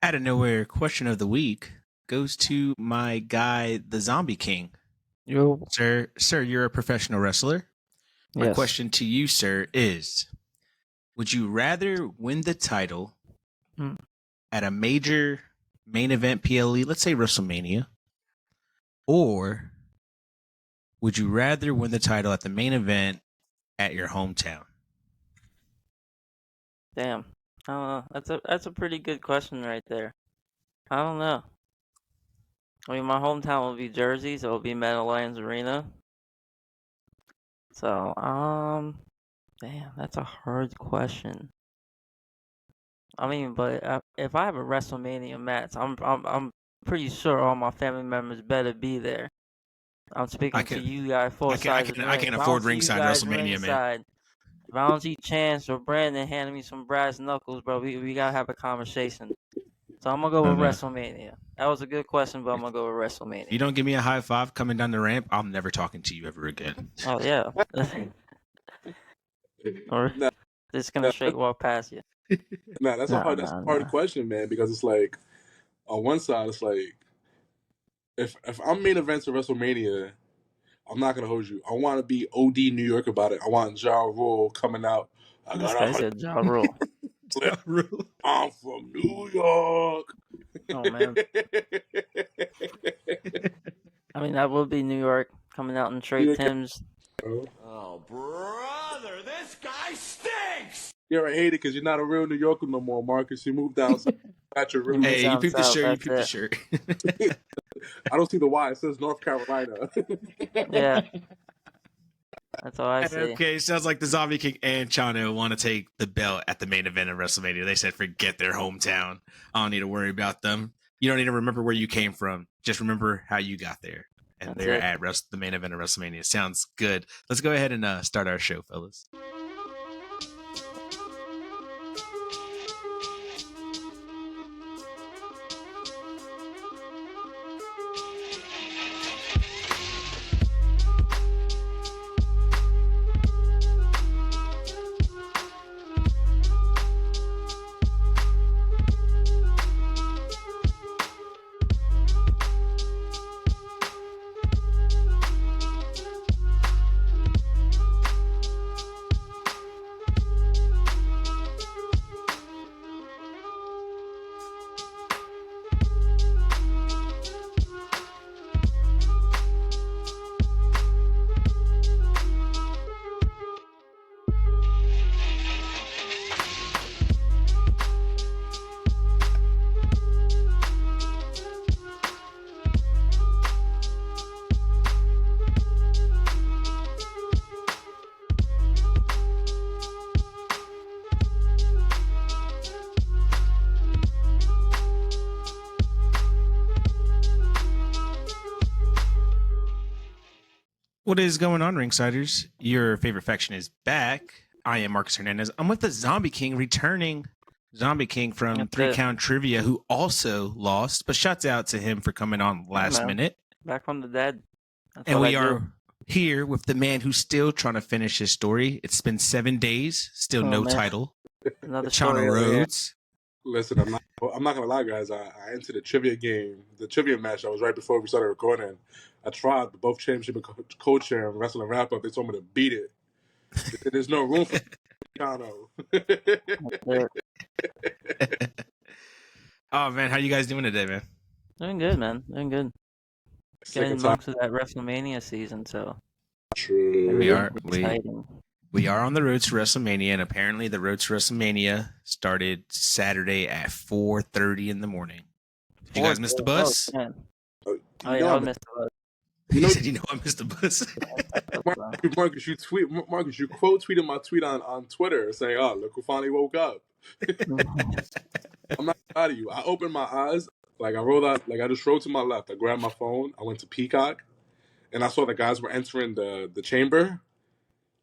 Out of nowhere, question of the week goes to my guy, the ZombieKing. Yo. Sir, you're a professional wrestler. My Yes. question to you, sir, is: would you rather win the title at a major main event PLE, let's say WrestleMania, or would you rather win the title at the main event at your hometown? Damn. I don't know. That's a pretty good question right there. I don't know. I mean, my hometown will be Jersey, so it'll be Meadowlands Arena. So, damn, that's a hard question. I mean, but if I have a WrestleMania match, I'm pretty sure all my family members better be there. I'm speaking to you guys full size. I can afford ringside WrestleMania, man. If I don't see Chance or Brandon handing me some brass knuckles, bro, we gotta have a conversation. So I'm gonna go with WrestleMania. That was a good question, but I'm gonna go with WrestleMania. If you don't give me a high five coming down the ramp, I'm never talking to you ever again. Oh yeah. Or just gonna straight walk past you. That's a hard question, man, because it's like on one side it's like if I'm main events of WrestleMania, I'm not gonna hold you. I want to be OD New York about it. I want Ja Rule coming out. This guy said Ja Rule. Ja Rule. I'm from New York. Oh man. I mean, that would be New York coming out in Trey Tim's. Oh, brother, this guy stinks! You're a hater because you're not a real New Yorker no more, Marcus. You moved down. Hey, you peeped the shirt. You peeped the shirt. I don't see the Y. It says North Carolina. Yeah. That's all I see. Okay, sounds like the ZombieKing and Chano want to take the belt at the main event of WrestleMania. They said forget their hometown. I don't need to worry about them. You don't need to remember where you came from. Just remember how you got there. And That's they're it. at the main event of WrestleMania. Sounds good. Let's go ahead and start our show, fellas. What is going on, Ringsiders? Your favorite faction is back. I am Marcus Hernandez. I'm with the ZombieKing, returning ZombieKing from 3 Count Trivia, who also lost, but shouts out to him for coming on last minute. Back from the dead. And we are here with the man who's still trying to finish his story. It's been 7 days, still no title. Another Chano Rhodes. Listen, I'm not gonna lie, guys. I entered the trivia game, the trivia match. That was right before we started recording. I tried both championship and co-chair and wrestling wrap up. They told me to beat it. There's no room for Chano. Oh man, how you guys doing today, man? Doing good, man. Doing good. Getting amongst that WrestleMania season, so true. We are on the road to WrestleMania, and apparently the road to WrestleMania started Saturday at 4:30 in the morning. Did you guys miss the bus? I missed the bus. You said, I missed the bus. Marcus, you quote tweeted my tweet on Twitter saying, "Oh, look who finally woke up." I'm not proud of you. I opened my eyes, like I rolled out, like I just rolled to my left. I grabbed my phone. I went to Peacock, and I saw the guys were entering the chamber.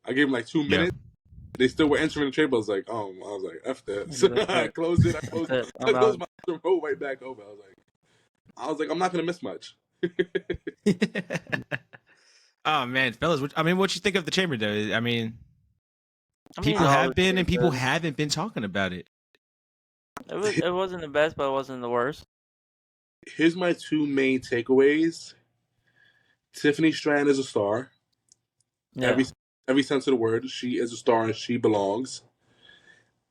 I gave them like 2 minutes. Yeah. They still were entering the chamber. I was like, F that. So I closed it. I closed my roll right back over. I was like, I'm not gonna miss much. Oh man, fellas, what you think of the chamber though? I mean, people have been and people haven't been talking about it. It wasn't the best, but it wasn't the worst. Here's my two main takeaways. Tiffany Strand is a star. Yeah. Every sense of the word, she is a star and she belongs.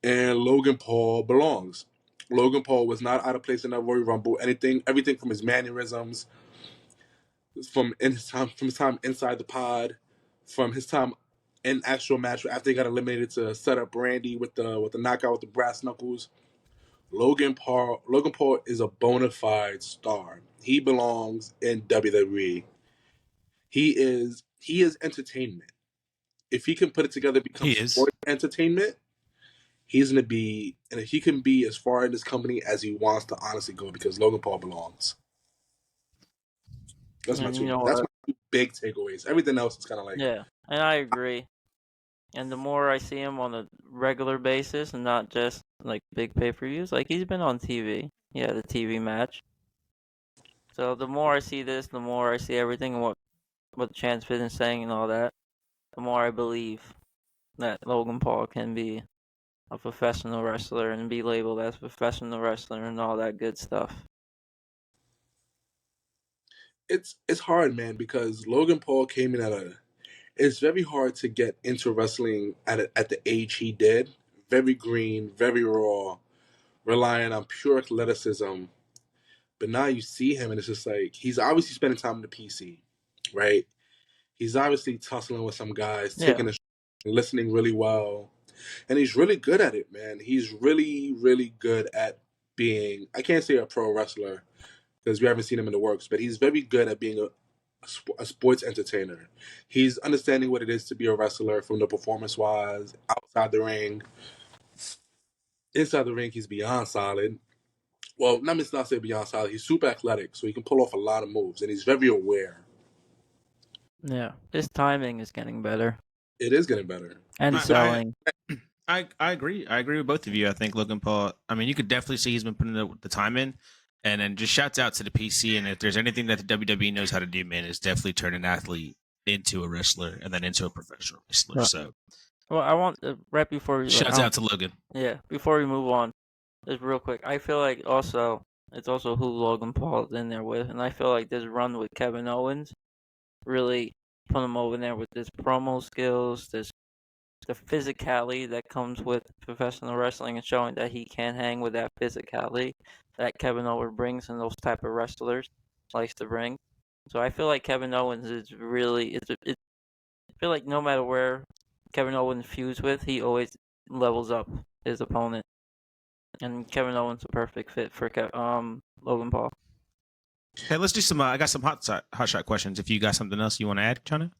And Logan Paul belongs. Logan Paul was not out of place in that Royal Rumble. Everything from his mannerisms, from his time inside the pod, from his time in actual match after he got eliminated to set up Randy with the knockout with the brass knuckles. Logan Paul is a bona fide star. He belongs in WWE. He is entertainment. If he can put it together, become sports entertainment, he's gonna be, and he can be as far in this company as he wants to honestly go because Logan Paul belongs. That's my two big takeaways. Everything else is kind of like and I agree. And the more I see him on a regular basis and not just like big pay-per-views, like he's been on TV. Yeah, the TV match. So the more I see this, the more I see everything and what Chance Fit is saying and all that, the more I believe that Logan Paul can be a professional wrestler and be labeled as a professional wrestler and all that good stuff. it's hard, man, because Logan Paul came in it's very hard to get into wrestling at the age he did. Very green, very raw, relying on pure athleticism. But now you see him and it's just like he's obviously spending time in the PC, right? He's obviously tussling with some guys, taking listening really well. And he's really good at it, man. He's really, really good at being, I can't say a pro wrestler because we haven't seen him in the works, but he's very good at being a sports entertainer. He's understanding what it is to be a wrestler from the performance-wise, outside the ring. Inside the ring, he's beyond solid. Well, not say beyond solid. He's super athletic, so he can pull off a lot of moves, and he's very aware. Yeah, his timing is getting better. It is getting better. And selling. I agree. I agree with both of you. I think Logan Paul, I mean, you could definitely see he's been putting the time in. And then just shouts out to the PC. And if there's anything that the WWE knows how to do, man, is definitely turn an athlete into a wrestler and then into a professional wrestler. Right. So, well, I want right before we shouts out to Logan. Yeah, before we move on, just real quick, I feel like it's also who Logan Paul is in there with, and I feel like this run with Kevin Owens really put him over there with his promo skills, the physicality that comes with professional wrestling and showing that he can hang with that physicality that Kevin Owens brings and those type of wrestlers likes to bring. So I feel like Kevin Owens is really I feel like no matter where Kevin Owens feuds with, he always levels up his opponent. And Kevin Owens is a perfect fit for Logan Paul. Okay, let's do some I got some hot shot questions. If you got something else you want to add, Chano?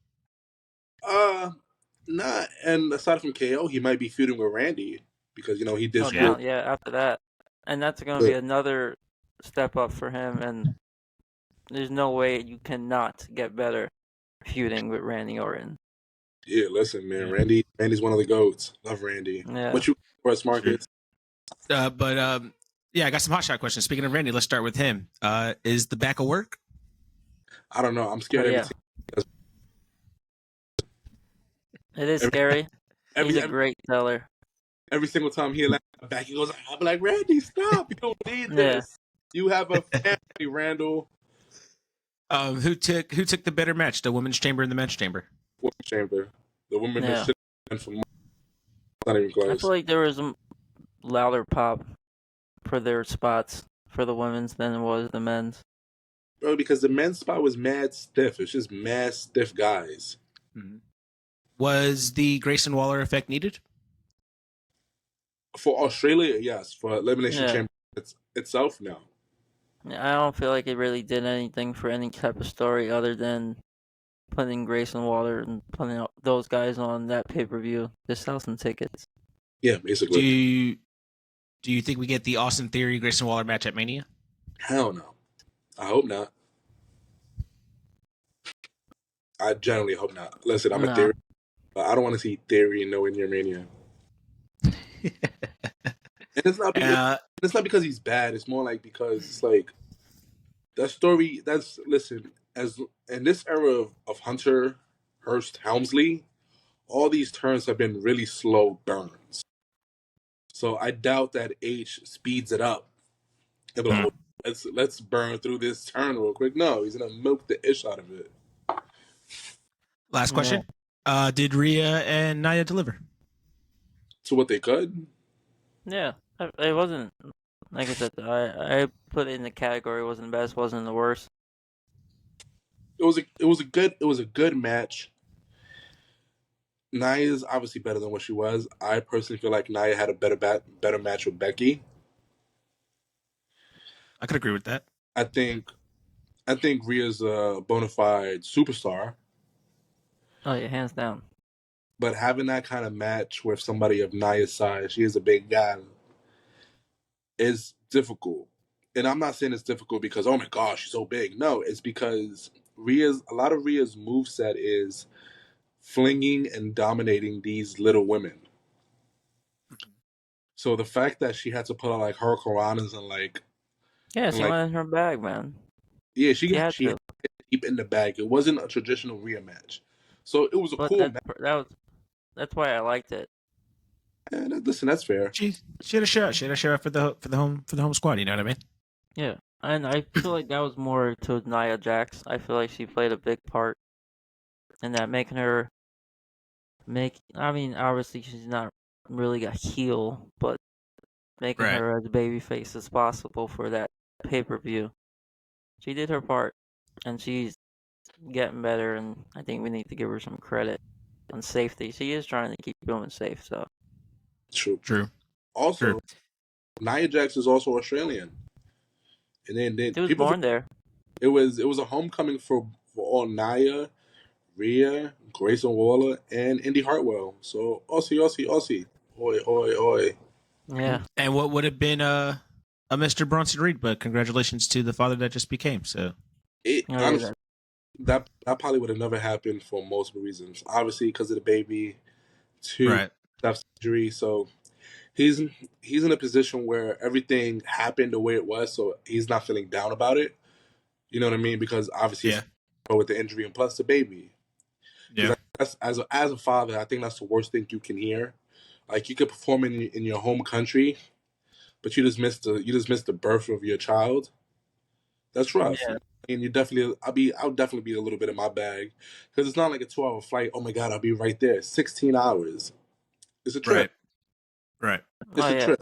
Nah, and aside from KO, he might be feuding with Randy because he did. After that, and that's going to be another step up for him. And there's no way you cannot get better feuding with Randy Orton. Yeah, listen, man, Randy's one of the goats. Love Randy. Yeah. What you for us, Markus? Yeah, I got some hot shot questions. Speaking of Randy, let's start with him. Is the back of work? I don't know. I'm scared. It is scary. He's a great seller. Every single time he left back, he goes, I'm like, Randy, stop. You don't need this. You have a family, Randall. Who took the better match, the women's chamber and the men's chamber? Women's chamber. The women have shit for months. Not even close. I feel like there was a louder pop for their spots for the women's than it was the men's. Bro, because the men's spot was mad stiff. It's just mad stiff guys. Mm-hmm. Was the Grayson Waller effect needed? For Australia, yes. For Elimination Chamber itself, no. I don't feel like it really did anything for any type of story other than putting Grayson Waller and putting those guys on that pay-per-view to sell some tickets. Yeah, basically. Do you think we get the Austin Theory Grayson Waller match at Mania? Hell no. I hope not. I generally hope not. Listen, I'm a Theory. But I don't want to see Theory nowhere near Mania. And it's not because he's bad. It's more like because it's like that story. Listen, as in this era of Hunter, Hurst, Helmsley, all these turns have been really slow burns. So I doubt that H speeds it up. And be like, oh, let's burn through this turn real quick. No, he's gonna milk the ish out of it. Last question. Did Rhea and Nia deliver? To what they could? Yeah, it wasn't, like I said, I put it in the category, wasn't the best, wasn't the worst. It was a good match. Nia's obviously better than what she was. I personally feel like Nia had a better match with Becky. I could agree with that. I think Rhea's a bona fide superstar. Oh yeah, hands down. But having that kind of match with somebody of Nia's size, she is a big guy, is difficult. And I'm not saying it's difficult because, oh my gosh, she's so big. No, it's because a lot of Rhea's moveset is flinging and dominating these little women. So the fact that she had to put on like her Karanas and like, yeah, she went in her bag, man. Yeah, she had deep in the bag. It wasn't a traditional Rhea match, so it was a cool match. That's why I liked it. And listen, that's fair. She had a shot. She had a shot for the home squad. You know what I mean? Yeah, and I feel like that was more to Nia Jax. I feel like she played a big part in that, making her I mean, obviously she's not really a heel, but making her as babyface as possible for that pay-per-view. She did her part, and she's getting better, and I think we need to give her some credit on safety. She is trying to keep women safe, so. True. Also, Nia Jax is also Australian. And then she was born there. It was a homecoming for all Nia, Rhea, Grayson Waller, and Indy Hartwell. So Aussie. Oi. Yeah. And what would have been a Mr. Bronson Reed, but congratulations to the father that just became. So honestly, that probably would have never happened for multiple reasons. Obviously, because of the baby, surgery. So he's in a position where everything happened the way it was, so he's not feeling down about it. You know what I mean? Because obviously, with the injury and plus the baby. Yeah. As a father, I think that's the worst thing you can hear. Like, you could perform in your home country, but you just missed the birth of your child. That's rough. Yeah. And I'll definitely be a little bit in my bag, because it's not like a 2-hour flight. Oh my God, I'll be right there. 16 hours. It's a trip. Right. It's a trip.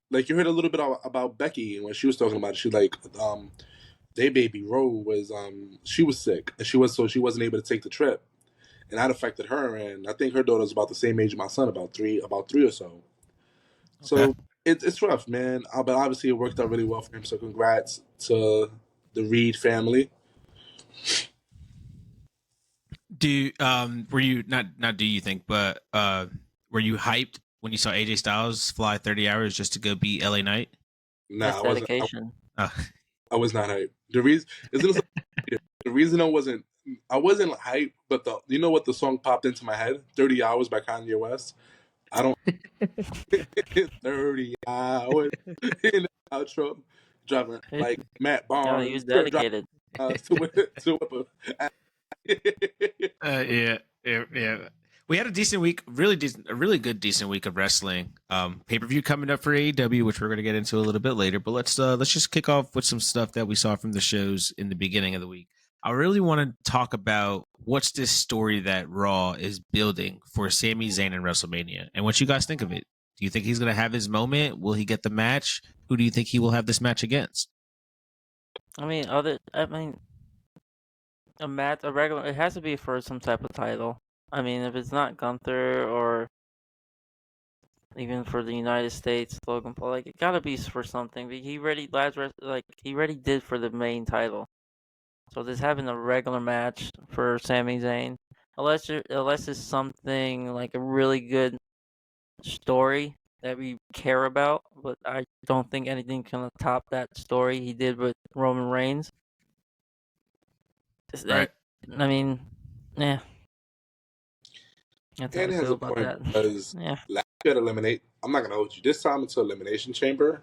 Like, you heard a little bit about Becky when she was talking about it. She like, their baby Ro was she was sick, and she wasn't able to take the trip, and that affected her. And I think her daughter's about the same age as my son, about three or so. Okay. So it's rough, man. But obviously it worked out really well for him. So congrats to the Reed family. Were you not? Do you think? But were you hyped when you saw AJ Styles fly 30 hours just to go beat LA Knight? Nah, that's dedication. I was not hyped. The reason I wasn't hyped, but you know what, the song popped into my head? 30 Hours by Kanye West. I don't 30 hours in the outro, driving like Matt Barnes. No, he was dedicated. Yeah. We had a decent week, a really good decent week of wrestling. Pay-per-view coming up for AEW, which we're going to get into a little bit later. But let's just kick off with some stuff that we saw from the shows in the beginning of the week. I really want to talk about what's this story that Raw is building for Sami Zayn in WrestleMania, and what you guys think of it. Do you think he's going to have his moment? Will he get the match? Who do you think he will have this match against? A match, a regular. It has to be for some type of title. I mean, if it's not Gunther or even for the United States, Logan Paul, like, it gotta be for something. He already did for the main title. So just having a regular match for Sami Zayn, unless it's something like a really good story that we care about, but I don't think anything can top that story he did with Roman Reigns. Right. I mean, yeah. And it has a point, because last year at Eliminate, I'm not gonna hold you. This time into Elimination Chamber,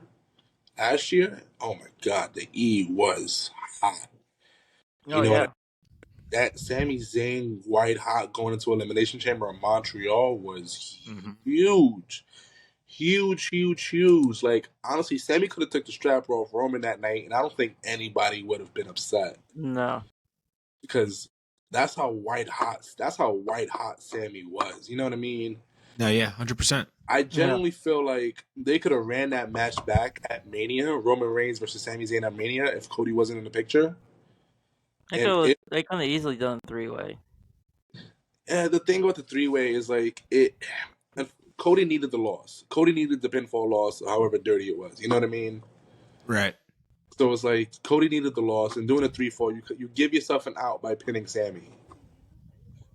last year, oh my God, the E was hot. That Sami Zayn white hot going into Elimination Chamber in Montreal was huge. Huge. Like, honestly, Sami could have took the strap off Roman that night, and I don't think anybody would have been upset. No. Because that's how white hot Sami was. You know what I mean? No, yeah, 100%. I genuinely feel like they could have ran that match back at Mania, Roman Reigns versus Sami Zayn at Mania, if Cody wasn't in the picture. They could have easily done 3-way. And the thing about the 3-way is like Cody needed the loss. Cody needed the pinfall loss, however dirty it was. You know what I mean? Right. So it's like Cody needed the loss, and doing a 3-4, you give yourself an out by pinning Sami.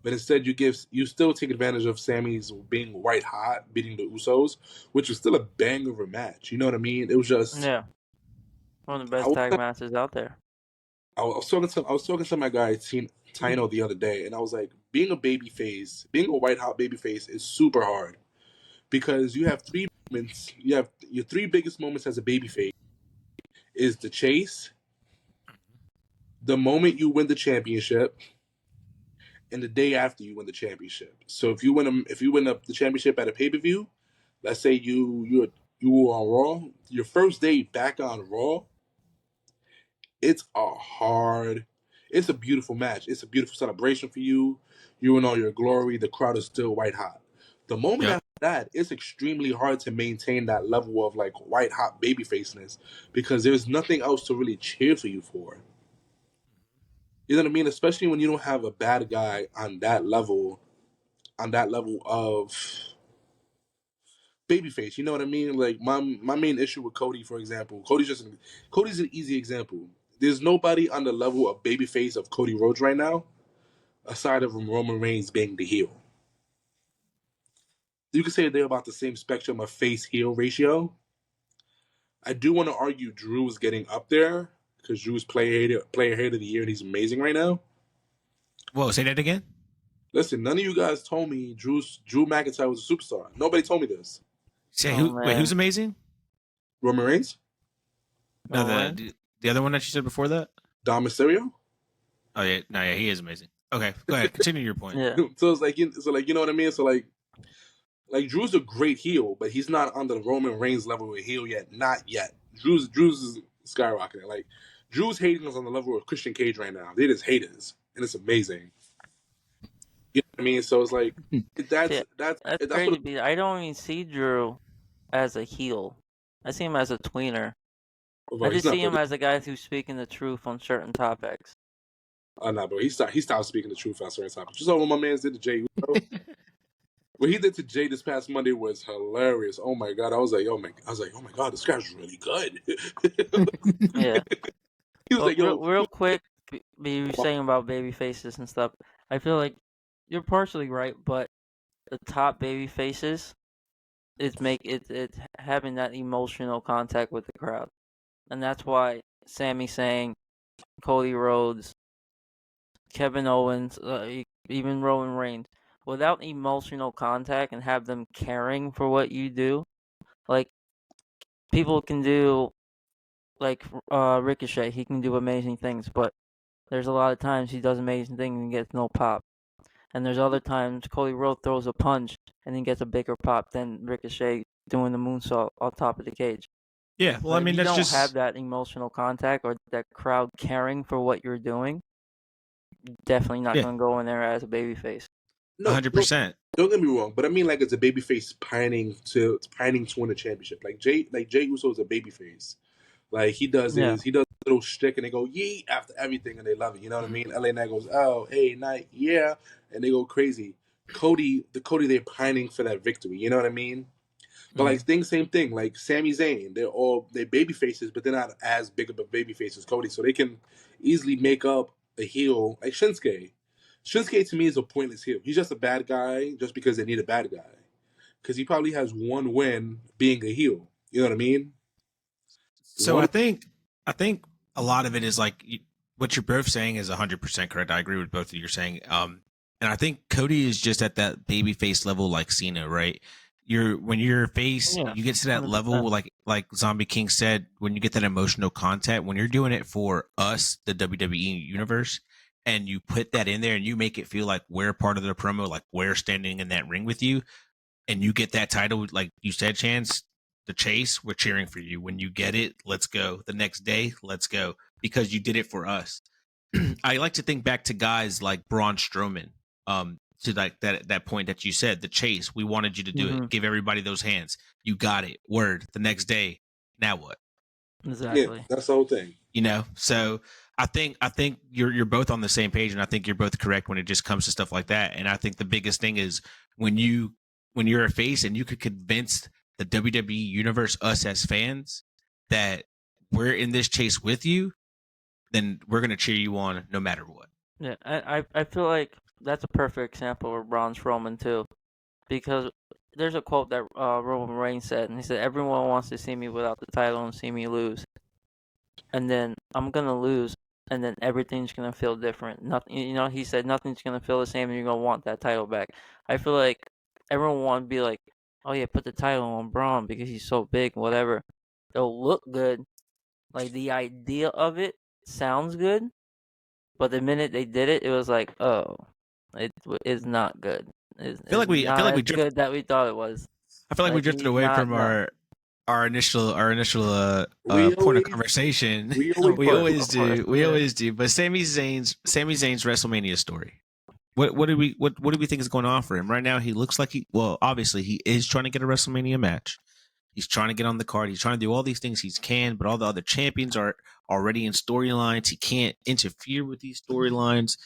But instead, you still take advantage of Sami's being white hot, beating the Usos, which was still a banger of a match. You know what I mean? It was just one of the best tag matches out there. I was talking to my guy Tino the other day, and I was like, being a white hot babyface is super hard because you have 3 moments. You have your 3 biggest moments as a babyface is the chase, the moment you win the championship, and the day after you win the championship. So if you win the championship at a pay-per-view, let's say you were on Raw, your first day back on Raw, it's a beautiful match. It's a beautiful celebration for you. You're in all your glory. The crowd is still white hot. The moment after that, it's extremely hard to maintain that level of like white hot babyfaceness because there's nothing else to really cheer for you for. You know what I mean? Especially when you don't have a bad guy on that level of babyface. You know what I mean? Like my main issue with Cody, for example, Cody's an easy example. There's nobody on the level of babyface of Cody Rhodes right now, aside of Roman Reigns being the heel. You could say they're about the same spectrum of face-heel ratio. I do want to argue Drew is getting up there because Drew's player hater of the year and he's amazing right now. Whoa, say that again? Listen, none of you guys told me Drew McIntyre was a superstar. Nobody told me this. Say who's amazing? Roman Reigns? No, the other one that you said before that? Dom Mysterio? Oh yeah, no, yeah, he is amazing. Okay, go ahead, continue your point. Yeah. So it's like, you know what I mean? So like Drew's a great heel, but he's not on the Roman Reigns level of heel yet. Not yet. Drew's is skyrocketing. Like Drew's hating is on the level of Christian Cage right now. They're just haters, and it's amazing. You know what I mean? So it's like that's crazy. I don't even see Drew as a heel. I see him as a tweener. I just see him as a guy who's speaking the truth on certain topics. No, bro. He stopped speaking the truth on certain topics. You saw what my man did to Jay Uso? What he did to Jay this past Monday was hilarious. Oh my god! I was like, oh my god, this guy's really good. Yeah. He was like, yo, real quick, you were saying about baby faces and stuff. I feel like you're partially right, but the top baby faces, it's having that emotional contact with the crowd, and that's why Sami Zayn, Cody Rhodes, Kevin Owens, even Roman Reigns, without emotional contact and have them caring for what you do, like people can do, like Ricochet, he can do amazing things, but there's a lot of times he does amazing things and gets no pop. And there's other times Cody Rhodes throws a punch and he gets a bigger pop than Ricochet doing the moonsault on top of the cage. Yeah, well, I mean, if you that's don't have that emotional contact or that crowd caring for what you're doing, you're definitely not going to go in there as a babyface. No, 100%. Don't get me wrong, but I mean, like, it's a babyface pining to win a championship. Like Jay Uso is a babyface. Like he does a little shtick and they go yeet after everything and they love it. You know what I mean? LA Knight goes, oh, hey, Knight, yeah, and they go crazy. Cody, they're pining for that victory. You know what I mean? But like same thing. Like Sami Zayn, they're baby faces, but they're not as big of a baby face as Cody, so they can easily make up a heel like Shinsuke. Shinsuke to me is a pointless heel. He's just a bad guy just because they need a bad guy. Because he probably has one win being a heel. You know what I mean? So I think a lot of it is like what you're both saying is 100% correct. I agree with both of you saying. And I think Cody is just at that baby face level like Cena, right? When you're a face, you get to that 100%. Level like ZombieKing said, when you get that emotional contact, when you're doing it for us, the WWE universe, and you put that in there and you make it feel like we're part of the promo, like we're standing in that ring with you, and you get that title, like you said, Chance, the chase, we're cheering for you. When you get it, let's go. The next day, let's go, because you did it for us. I like to think back to guys like Braun Strowman, to like that point that you said, the chase. We wanted you to do it. Give everybody those hands. You got it. Word. The next day, now what? Exactly. Yeah, that's the whole thing. You know, so I think you're both on the same page, and I think you're both correct when it just comes to stuff like that. And I think the biggest thing is when you're a face and you could convince the WWE universe, us as fans, that we're in this chase with you, then we're gonna cheer you on no matter what. Yeah, I feel like that's a perfect example of Braun Strowman too, because there's a quote that Roman Reigns said, and he said, "Everyone wants to see me without the title and see me lose, and then I'm gonna lose, and then everything's gonna feel different. Nothing, he said nothing's gonna feel the same, and you're gonna want that title back." I feel like everyone want to be like, "Oh yeah, put the title on Braun because he's so big, whatever." It'll look good, like the idea of it sounds good, but the minute they did it, it was like, oh, it is not good. I feel like we drifted, good that we thought it was. I feel like we drifted away from our initial point of conversation. We always do. But Sami Zayn's WrestleMania story. What do we think is going on for him right now? He looks like obviously he is trying to get a WrestleMania match. He's trying to get on the card. He's trying to do all these things he can, but all the other champions are already in storylines. He can't interfere with these storylines.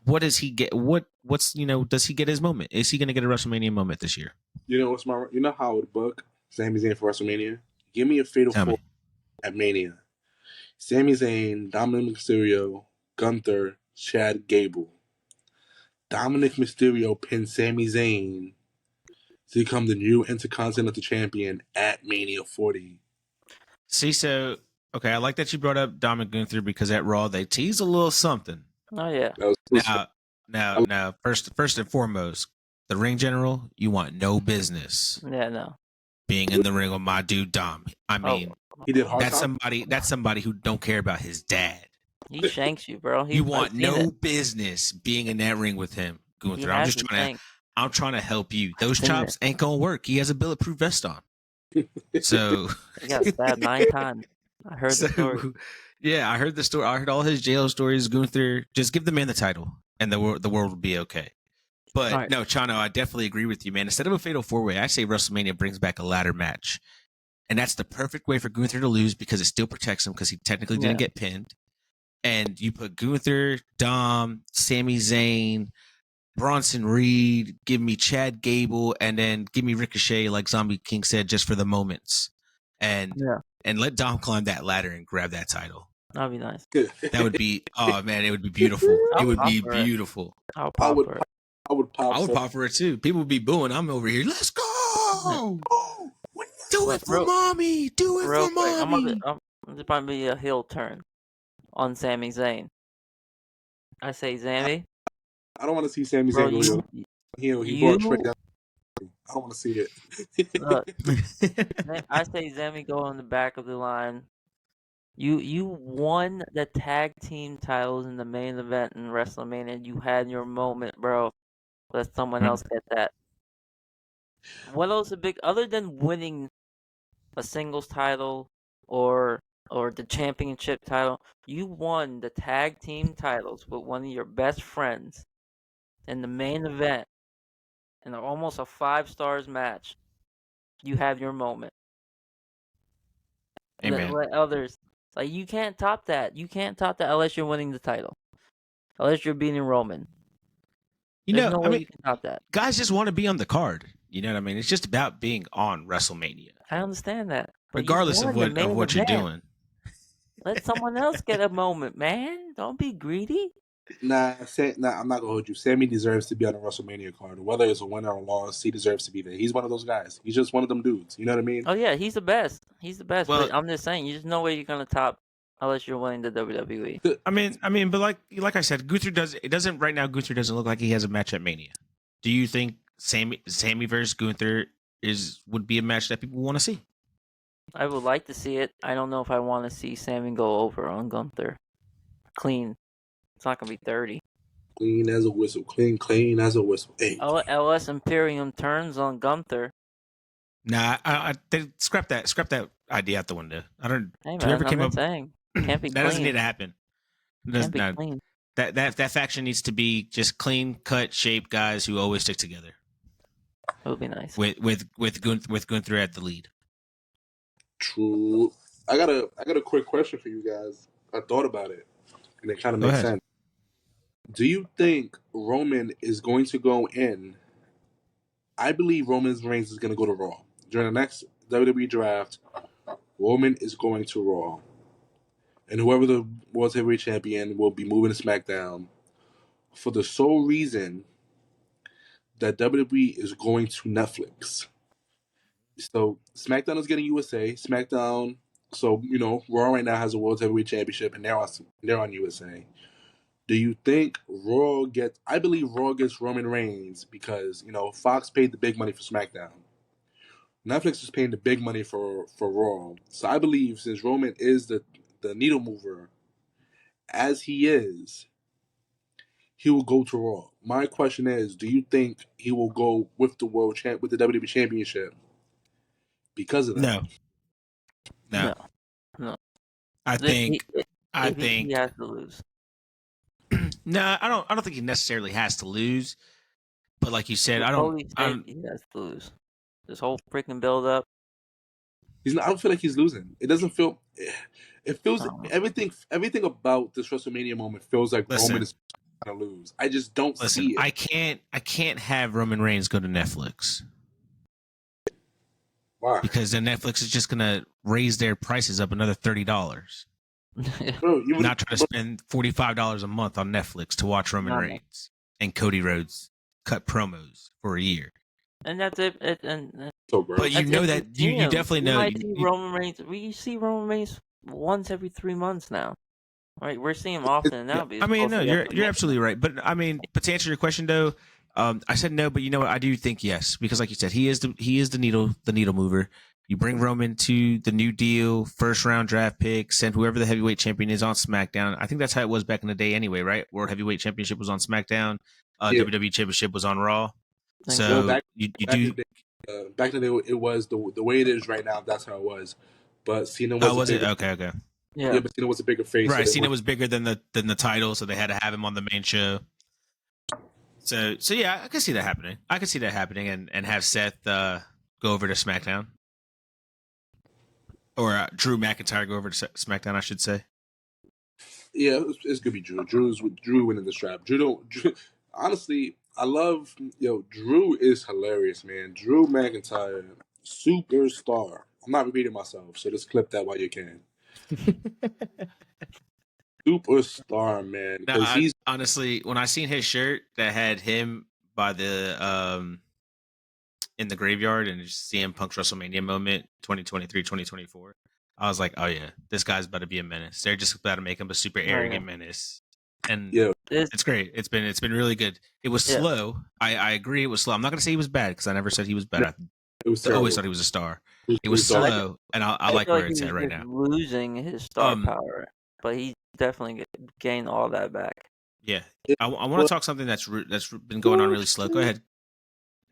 What does he get? Does he get his moment? Is he going to get a WrestleMania moment this year? You know how I would book Sami Zayn for WrestleMania? Give me a Fatal 4 at Mania. Sami Zayn, Dominic Mysterio, Gunther, Chad Gable. Dominic Mysterio pins Sami Zayn to become the new Intercontinental Champion at Mania 40. See, so, okay, I like that you brought up Dominic Gunther because at Raw they tease a little something. Oh, yeah. Now, first and foremost, the ring general, you want no business. Yeah, no. Being in the ring with my dude Dom. I mean, he did that's somebody who don't care about his dad. He shanks you, bro. You want no business being in that ring with him, Gunther. I'm trying to help you. Those chops ain't gonna work. He has a bulletproof vest on. So he got stabbed 9 times. I heard the story. Yeah, I heard the story. I heard all his jail stories. Gunther, just give the man the title, and the world will be okay. But no, Chano, I definitely agree with you, man. Instead of a fatal 4-way, I say WrestleMania brings back a ladder match, and that's the perfect way for Gunther to lose because it still protects him because he technically didn't get pinned. And you put Gunther, Dom, Sami Zayn, Bronson Reed, give me Chad Gable, and then give me Ricochet, like ZombieKing said, just for the moments. And let Dom climb that ladder and grab that title. That'd be nice. That would be, oh man, it would be beautiful. It would be beautiful. I would pop for it too. People would be booing. I'm over here. Let's go! Do it for mommy! Do it for mommy! This might be a heel turn on Sami Zayn. I say Sami. I don't want to see Sami Zayn go heel. He brought Trey down. I don't want to see it. Look, I say Sami go on the back of the line. You won the tag team titles in the main event in WrestleMania. You had your moment, bro. Let someone else get that. What else other than winning a singles title or the championship title? You won the tag team titles with one of your best friends in the main event in almost a 5 stars match. You have your moment. Amen. Let others, like, you can't top that. You can't top that unless you're winning the title. Unless you're beating Roman. There's no way you can top that. Guys just want to be on the card. You know what I mean? It's just about being on WrestleMania. I understand that. Regardless of what you're doing. Let someone else get a moment, man. Don't be greedy. Nah, I'm not gonna hold you. Sami deserves to be on the WrestleMania card. Whether it's a winner or loss, he deserves to be there. He's one of those guys. He's just one of them dudes. You know what I mean? Oh yeah, he's the best. He's the best. Well, but I'm just saying, there's no way you're gonna top unless you're winning the WWE. I mean, but like I said, Gunther doesn't right now. Gunther doesn't look like he has a match at Mania. Do you think Sami versus Gunther would be a match that people want to see? I would like to see it. I don't know if I want to see Sami go over on Gunther. Clean. It's not gonna be 30. Clean as a whistle. Clean as a whistle. Hey. LS Imperium turns on Gunther. Nah, they scrap that idea out the window. I don't. Hey man, Whoever I'm came just up, saying. Can't be that doesn't need clean. to happen. Can't be No, clean. that faction needs to be just clean cut, shaped guys who always stick together. It would be nice. With Gunther at the lead. True. I got a quick question for you guys. I thought about it, and it kind of Go makes ahead. sense. Do you think Roman is going to go in? I believe Roman Reigns is going to go to Raw during the next WWE draft. Roman is going to Raw, and whoever the World Heavyweight Champion will be moving to SmackDown for the sole reason that WWE is going to Netflix. So SmackDown is getting USA. SmackDown, so Raw right now has a World Heavyweight Championship, and they're on USA. Do you think Raw gets? I believe Raw gets Roman Reigns because Fox paid the big money for SmackDown. Netflix is paying the big money for Raw. So I believe since Roman is the needle mover, as he is, he will go to Raw. My question is, do you think he will go with the with the WWE Championship because of that? No. I think he has to lose. No, I don't think he necessarily has to lose. But like you said, I don't. He has to lose. This whole freaking build up. I don't feel like he's losing. It doesn't feel. It feels everything about this WrestleMania moment feels like Roman is going to lose. I just don't see it. I can't have Roman Reigns go to Netflix. Why? Because then Netflix is just going to raise their prices up another $30. Not try to spend $45 a month on Netflix to watch Roman Reigns and Cody Rhodes cut promos for a year. And that's it. But you know that you definitely know. Roman Reigns. We see Roman Reigns once every 3 months now. Right, we're seeing him often now. I mean, no, you're absolutely right. But I mean, but to answer your question though, I said no, but you know what? I do think yes, because like you said, he is the needle mover. You bring Roman to the new deal, first round draft pick, send whoever the heavyweight champion is on SmackDown. I think that's how it was back in the day anyway, right? World Heavyweight Championship was on SmackDown, WWE Championship was on Raw. So back in the day, it was the way it is right now. That's how it was. But Cena was okay. Yeah, but Cena was a bigger face. Right, Cena was bigger than the title, so they had to have him on the main show. So yeah, I can see that happening. And have Seth go over to SmackDown. Or Drew McIntyre go over to SmackDown, I should say. Yeah, it's gonna be Drew. Drew winning the strap. Honestly, I love Drew is hilarious, man. Drew McIntyre, superstar. I'm not repeating myself, so just clip that while you can. Superstar, man. Because honestly, when I seen his shirt that had him by the in the graveyard and just CM Punk's WrestleMania moment 2023-2024, I was like, oh yeah, this guy's about to be a menace. They're just about to make him a super arrogant menace. And it's great. It's been really good. It was slow. I agree it was slow. I'm not gonna say he was bad because I never said he was bad. I always thought he was a star. It was slow, and I like where it's at right now. Losing his star power, but he definitely gained all that back. Yeah, I want to talk something that's been going on really slow. Go ahead.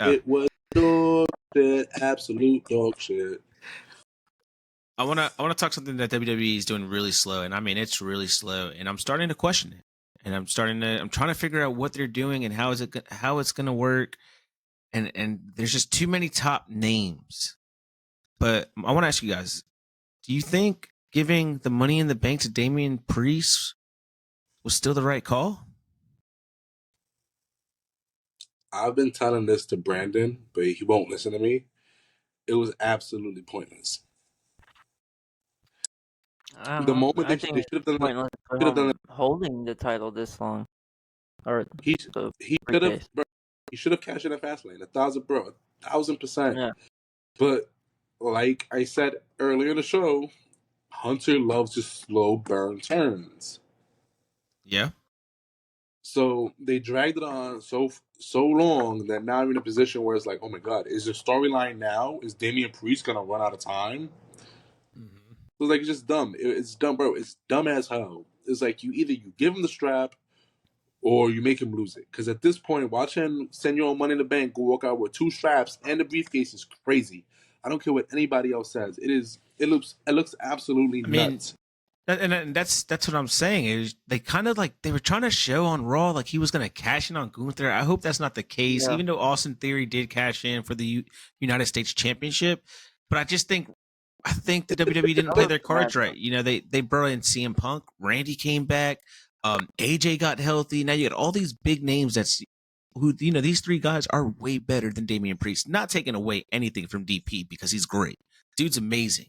It was dog shit, absolute dog shit. I want to talk something that WWE is doing really slow, and I mean it's really slow, and I'm starting to question it, and I'm trying to figure out what they're doing and how it's going to work, and there's just too many top names. But I want to ask you guys, do you think giving the Money in the Bank to Damian Priest was still the right call? I've been telling this to Brandon, but he won't listen to me. It was absolutely pointless. The moment they should have done holding the title this long, or he should have cashed in at Fastlane 1,000%. Yeah. But like I said earlier in the show, Hunter loves to slow burn turns. Yeah. So they dragged it on so long that now I'm in a position where it's like, oh my god, is the storyline now? Is Damian Priest gonna run out of time? Mm-hmm. So it's just dumb. It's dumb, bro. It's dumb as hell. It's like you give him the strap, or you make him lose it. Because at this point, watching Senor Money in the Bank go walk out with 2 straps and the briefcase is crazy. I don't care what anybody else says. It looks absolutely nuts. And that's what I'm saying is they kind of like they were trying to show on Raw like he was going to cash in on Gunther. I hope that's not the case, even though Austin Theory did cash in for the United States Championship. But I think the WWE didn't play their cards right. You know, they brought in CM Punk, Randy came back, AJ got healthy. Now you got all these big names these 3 guys are way better than Damian Priest. Not taking away anything from DP because he's great. Dude's amazing.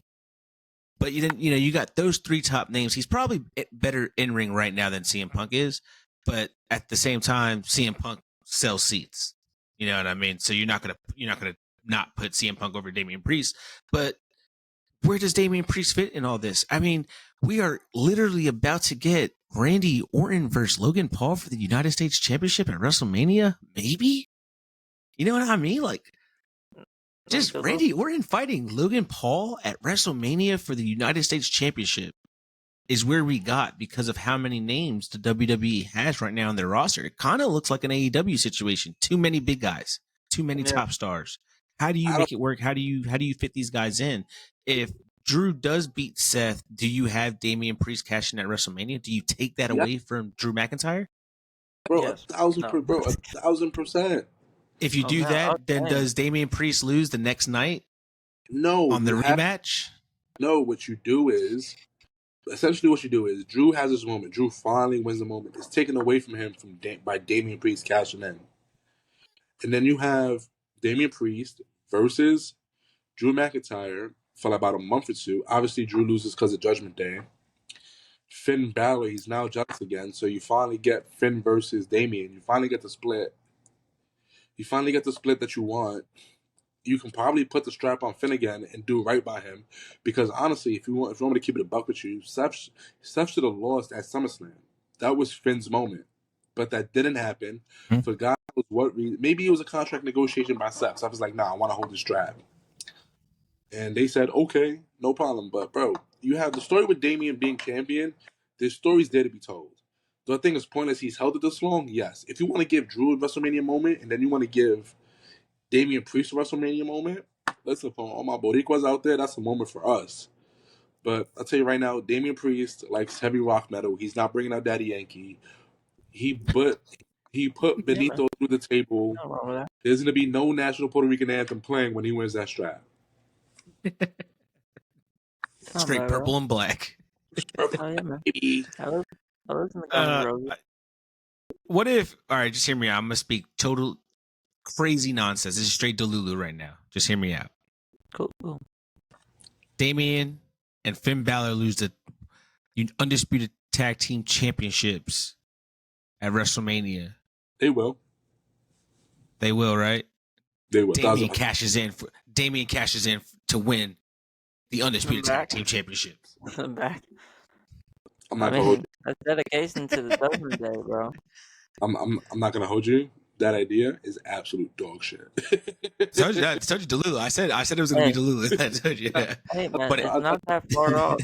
But you got those 3 top names. He's probably better in ring right now than CM Punk is. But at the same time, CM Punk sells seats. You know what I mean? So you're not gonna not put CM Punk over Damian Priest. But where does Damian Priest fit in all this? I mean, we are literally about to get Randy Orton versus Logan Paul for the United States Championship at WrestleMania. Maybe. You know what I mean? Like. Just Randy Orton fighting Logan Paul at WrestleMania for the United States Championship is where we got because of how many names the WWE has right now on their roster. It kind of looks like an AEW situation. Too many big guys, too many top stars. How do you make it work? How do you fit these guys in? If Drew does beat Seth, do you have Damian Priest cashing at WrestleMania? Do you take that away from Drew McIntyre? Bro, yes. 1,000%. If you do that, then does Damian Priest lose the next night? No. On the rematch? No, what you do is Drew has his moment. Drew finally wins the moment. It's taken away from him by Damian Priest cashing in. And then you have Damian Priest versus Drew McIntyre for about a month or 2. Obviously, Drew loses because of Judgment Day. Finn Balor, he's now jealous again. So you finally get Finn versus Damian. You finally get the split. That you want. You can probably put the strap on Finn again and do right by him. Because honestly, if you want me to keep it a buck with you, Seth should have lost at SummerSlam. That was Finn's moment. But that didn't happen. For God knows what reason. Maybe it was a contract negotiation by Seth. Seth was like, nah, I want to hold the strap. And they said, okay, no problem. But bro, you have the story with Damian being champion. There's stories there to be told. Do I think it's pointless he's held it this long? Yes. If you want to give Drew a WrestleMania moment and then you want to give Damian Priest a WrestleMania moment, listen, for all my Boricuas out there, that's a moment for us. But I'll tell you right now, Damian Priest likes heavy rock metal. He's not bringing out Daddy Yankee. He put Benito through the table. There's going to be no national Puerto Rican anthem playing when he wins that strap. Straight purple and black. What if? All right, just hear me out. I'm gonna speak total crazy nonsense. This is straight Delulu right now. Just hear me out. Cool. Damian and Finn Balor lose the undisputed tag team championships at WrestleMania. They will. They will, right? They will. Damian cashes in to win the undisputed tag team championships. I'm back. I'm not gonna hold you. That's dedication to the Judgment Day, bro. I'm not gonna hold you. That idea is absolute dog shit. told you Delulu. I said it was gonna be Delulu. I told you. Yeah. Hey man, but it's not that far off.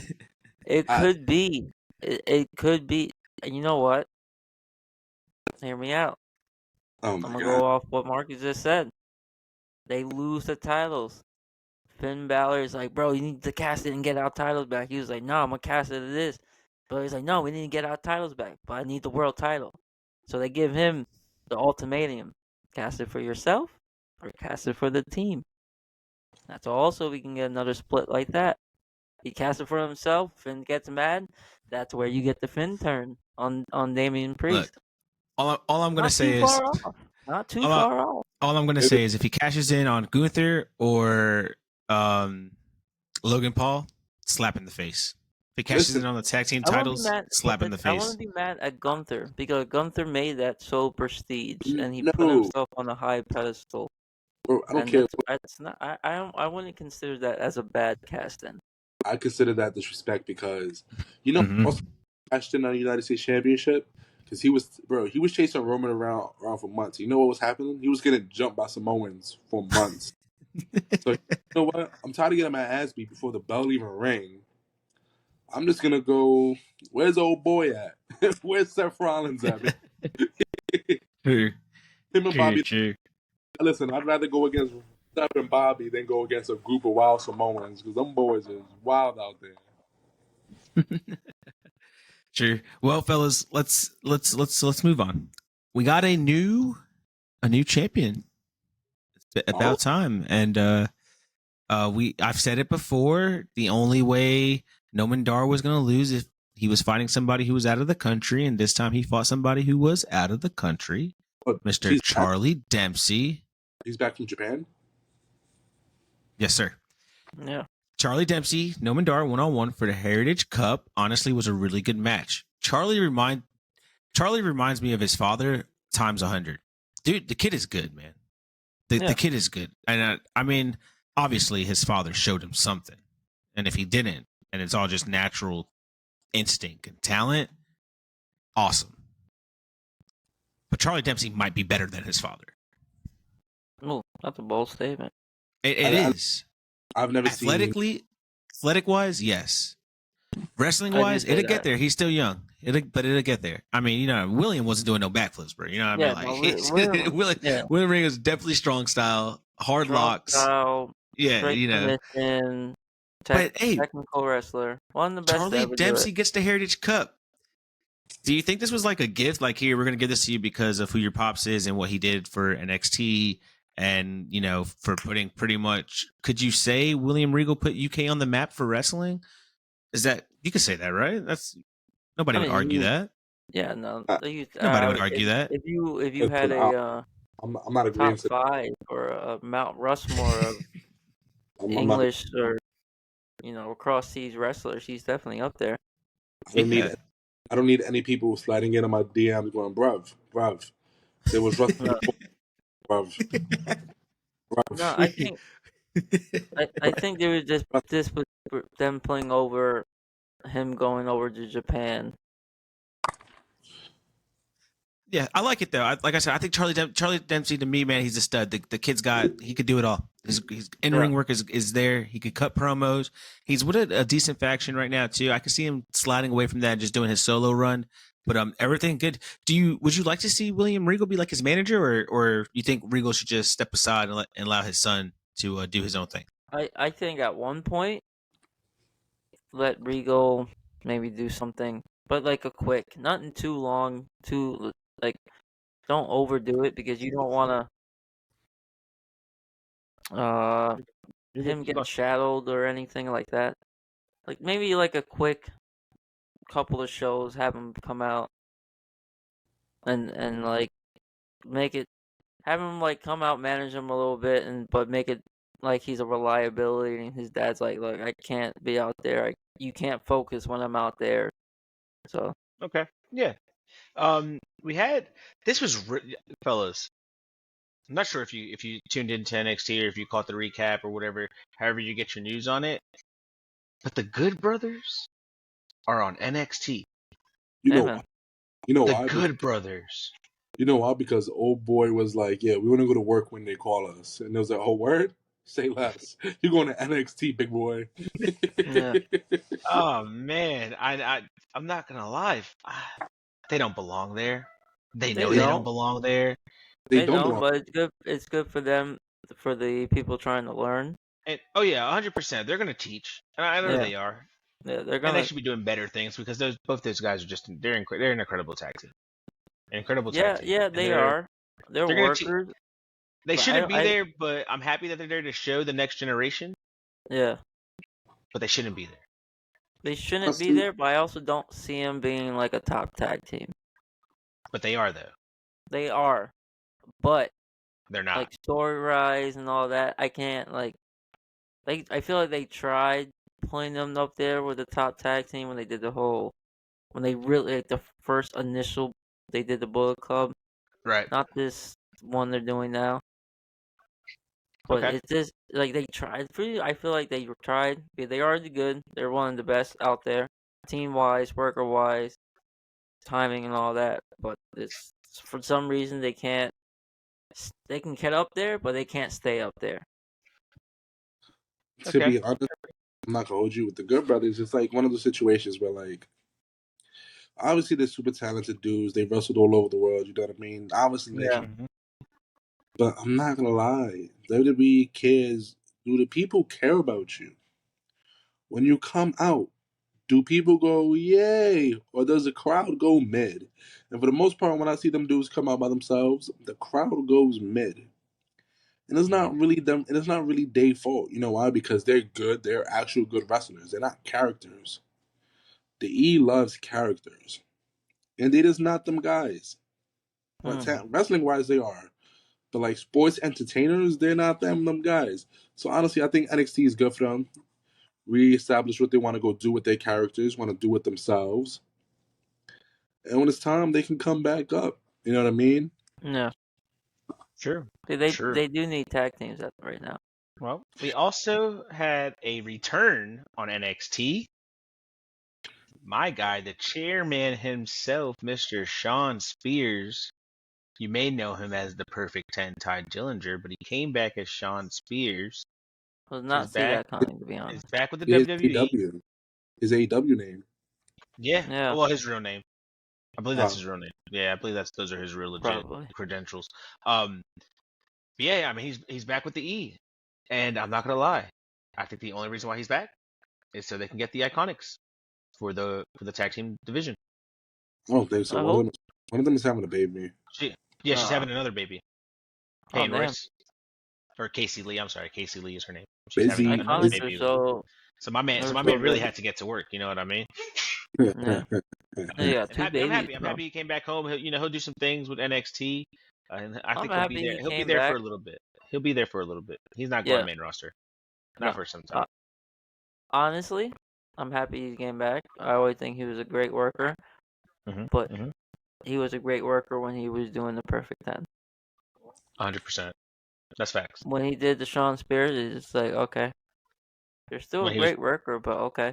It could be. It could be. And you know what? Hear me out. I'm gonna go off what Markus just said. They lose the titles. Finn Balor is like, bro, you need to cast it and get our titles back. He was like, no, I'm gonna cast it to this. But he's like, no, we need to get our titles back. But I need the world title. So they give him the ultimatum. Cast it for yourself or cast it for the team. That's also we can get another split like that. He casts it for himself, Finn gets mad. That's where you get the Finn turn on Damian Priest. Look, all I'm gonna say is not too far off. All I'm gonna say is if he cashes in on Gunther or Logan Paul, slap in the face. If he cashes in on the tag team titles, slap in the face. I want to be mad at Gunther because Gunther made that so prestige and he put himself on a high pedestal. Bro, I don't care. It's not. I wouldn't consider that as a bad cast. Then I consider that disrespect because also cashed in on the United States Championship because he was chasing Roman around for months. You know what was happening? He was getting jumped by Samoans for months. So you know what? I'm tired of getting my ass beat before the bell even rang. I'm just gonna go. Where's old boy at? Where's Seth Rollins at? True. Him and Bobby. True. Listen, I'd rather go against Steph and Bobby than go against a group of wild Samoans because them boys is wild out there. True. Well, fellas, let's move on. We got a new champion. It's about time, and I've said it before. The only way Noman Dar was going to lose if he was fighting somebody who was out of the country, and this time he fought somebody who was out of the country, Mr. Charley Dempsey. He's back from Japan? Yes, sir. Yeah. Charley Dempsey, Noman Dar 1-on-1 for the Heritage Cup. Honestly, was a really good match. Charley reminds me of his father times 100. Dude, the kid is good, man. The kid is good. And I mean, obviously his father showed him something. And if he didn't, and it's all just natural instinct and talent, awesome. But Charley Dempsey might be better than his father. Oh, that's a bold statement. It is. I've never athletic wise, yes. Wrestling wise, it'll get there. He's still young. It'll get there. I mean, you know, William wasn't doing no backflips, bro. You know what I mean? Like William Regal is definitely strong style, hard locks. Style, yeah, you know. Position, but hey, technical wrestler. One of the best. Charley Dempsey gets the Heritage Cup. Do you think this was like a gift? Like, here, we're gonna give this to you because of who your pops is and what he did for NXT, and you know, for putting pretty much. Could you say William Regal put UK on the map for wrestling? Is that, you could say that, right? That's nobody would argue that. Yeah, no. Nobody would argue that. If you had I'm not agreeing top 5 or a Mount Rushmore of English or across seas wrestlers, he's definitely up there. I don't need any people sliding in on my DMs going, bruv. There was wrestling, bruv. No, I think there was just this was them playing over him going over to Japan. Yeah, I like it though. Like I said, I think Charley Dempsey, to me, man, he's a stud. The kid's he could do it all. His in-ring work is there. He could cut promos. He's with a decent faction right now too. I can see him sliding away from that and just doing his solo run. But everything good. Would you like to see William Regal be like his manager, or you think Regal should just step aside and allow his son to do his own thing? I think at one point, let Regal maybe do something, but like a quick, nothing too long, don't overdo it because you don't want to him get shadowed or anything like that. Like maybe like a quick couple of shows, have him come out and like have him like come out, manage him a little bit, but make it like he's a reliability, and his dad's like, look, I can't be out there. You can't focus when I'm out there. So okay, yeah. We had this was fellas. I'm not sure if you tuned into NXT or if you caught the recap or whatever, however you get your news on it. But the Good Brothers are on NXT. You know why? The Good Brothers. You know why? Because old boy was like, yeah, we want to go to work when they call us. And it was like, oh, word? Say less. You're going to NXT, big boy. yeah. Oh, man. I'm not going to lie. They don't belong there. They know they don't belong there. They don't, but it's good for them, for the people trying to learn. And oh yeah, 100%. They're gonna teach, and I know they are. Yeah, they're gonna. And they should be doing better things because both those guys are just they're an incredible tag team. Incredible tag team. Yeah, they are. They're workers. They shouldn't be there, but I'm happy that they're there to show the next generation. Yeah. But they shouldn't be there. They shouldn't be there, but I also don't see them being like a top tag team. But they are though. They are. But they're not. Like story rise and all that, I can't I feel like they tried putting them up there with the top tag team when they did when they really the first initial they did the Bullet Club. Right. Not this one they're doing now. But it's just like they tried. I feel like they tried. They are good. They're one of the best out there, team wise, worker wise, timing and all that. But it's for some reason they can't. They can get up there, but they can't stay up there. To be honest, I'm not gonna hold you with the Good Brothers. It's like one of those situations where like Obviously, they're super talented dudes. They wrestled all over the world. You know what I mean? Obviously, they can. But I'm not gonna lie, WWE cares. Do the people care about you? When you come out, do people go yay, or does the crowd go mid? And for the most part, when I see them dudes come out by themselves, the crowd goes mid. And it's not really them. And it's not really their fault. You know why? Because they're good. They're actual good wrestlers. They're not characters. The E loves characters, and they just not them guys. But wrestling wise, they are. But like sports entertainers, they're not them guys. So honestly, I think NXT is good for them. Reestablish what they want to go do with their characters, want to do with themselves. And when it's time, they can come back up. You know what I mean? Yeah. Sure. They do need tag teams right now. Well, we also had a return on NXT. My guy, the chairman himself, Mr. Shawn Spears. You may know him as the Perfect 10 Ty Dillinger, but he came back as Shawn Spears. I did not see that coming, to be honest. He's back with the His WWE. AEW. His AEW name. Yeah. Well, his real name. I believe that's his real name. Yeah, I believe those are his real legit credentials. Yeah, I mean he's back with the E, and I'm not gonna lie, I think the only reason why he's back is so they can get the Iconics for the tag team division. I don't think so. One of them is having a baby. She's having another baby. Peyton Royce. Or Casey Lee. I'm sorry, Casey Lee is her name. She's having another baby. So my man really had to get to work. You know what I mean? Yeah. Yeah, I'm happy he came back home. He'll do some things with NXT, and I think he'll be there. He'll be there for a little bit. He'll be there for a little bit. He's not going to main roster. Not for some time. Honestly, I'm happy he came back. I always think he was a great worker, but he was a great worker when he was doing the Perfect 10. 100%. That's facts. When he did the Shawn Spears, it's just like, okay, you're still a great worker, but okay.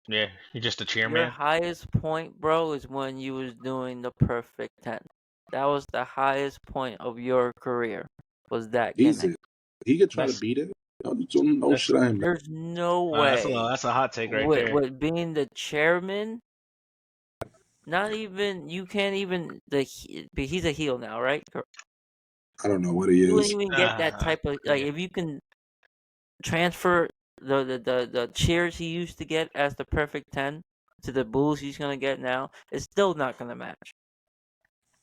Yeah, you're just a chairman. Your highest point, bro, is when you was doing the Perfect 10. That was the highest point of your career. Was that gimmick? He could try to beat it. No shit on him. There's no way. That's a hot take right there. With being the chairman, not even you can't even he's a heel now, right? I don't know what he is. You wouldn't even get that type of if you can transfer the cheers he used to get as the Perfect 10 to the boos he's gonna get now, it's still not gonna match.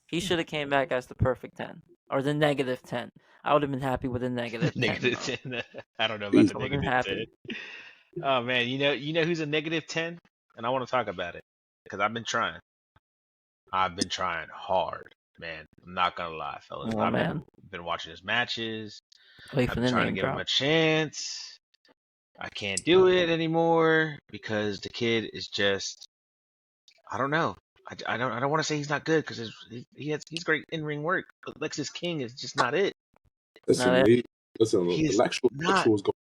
He should have came back as the Perfect 10 or the negative 10. I would have been happy with a negative 10. Negative 10. I don't know about the negative 10. Oh man, you know who's a negative 10? And I want to talk about it because I've been trying. I've been trying hard, man. I'm not gonna lie, fellas. I've been watching his matches. I've been trying to give him a chance. I can't do it anymore because the kid is just. I don't know. I don't want to say he's not good because he's great in ring work, but Lexis King is just not it. Listen, he's Lexus going.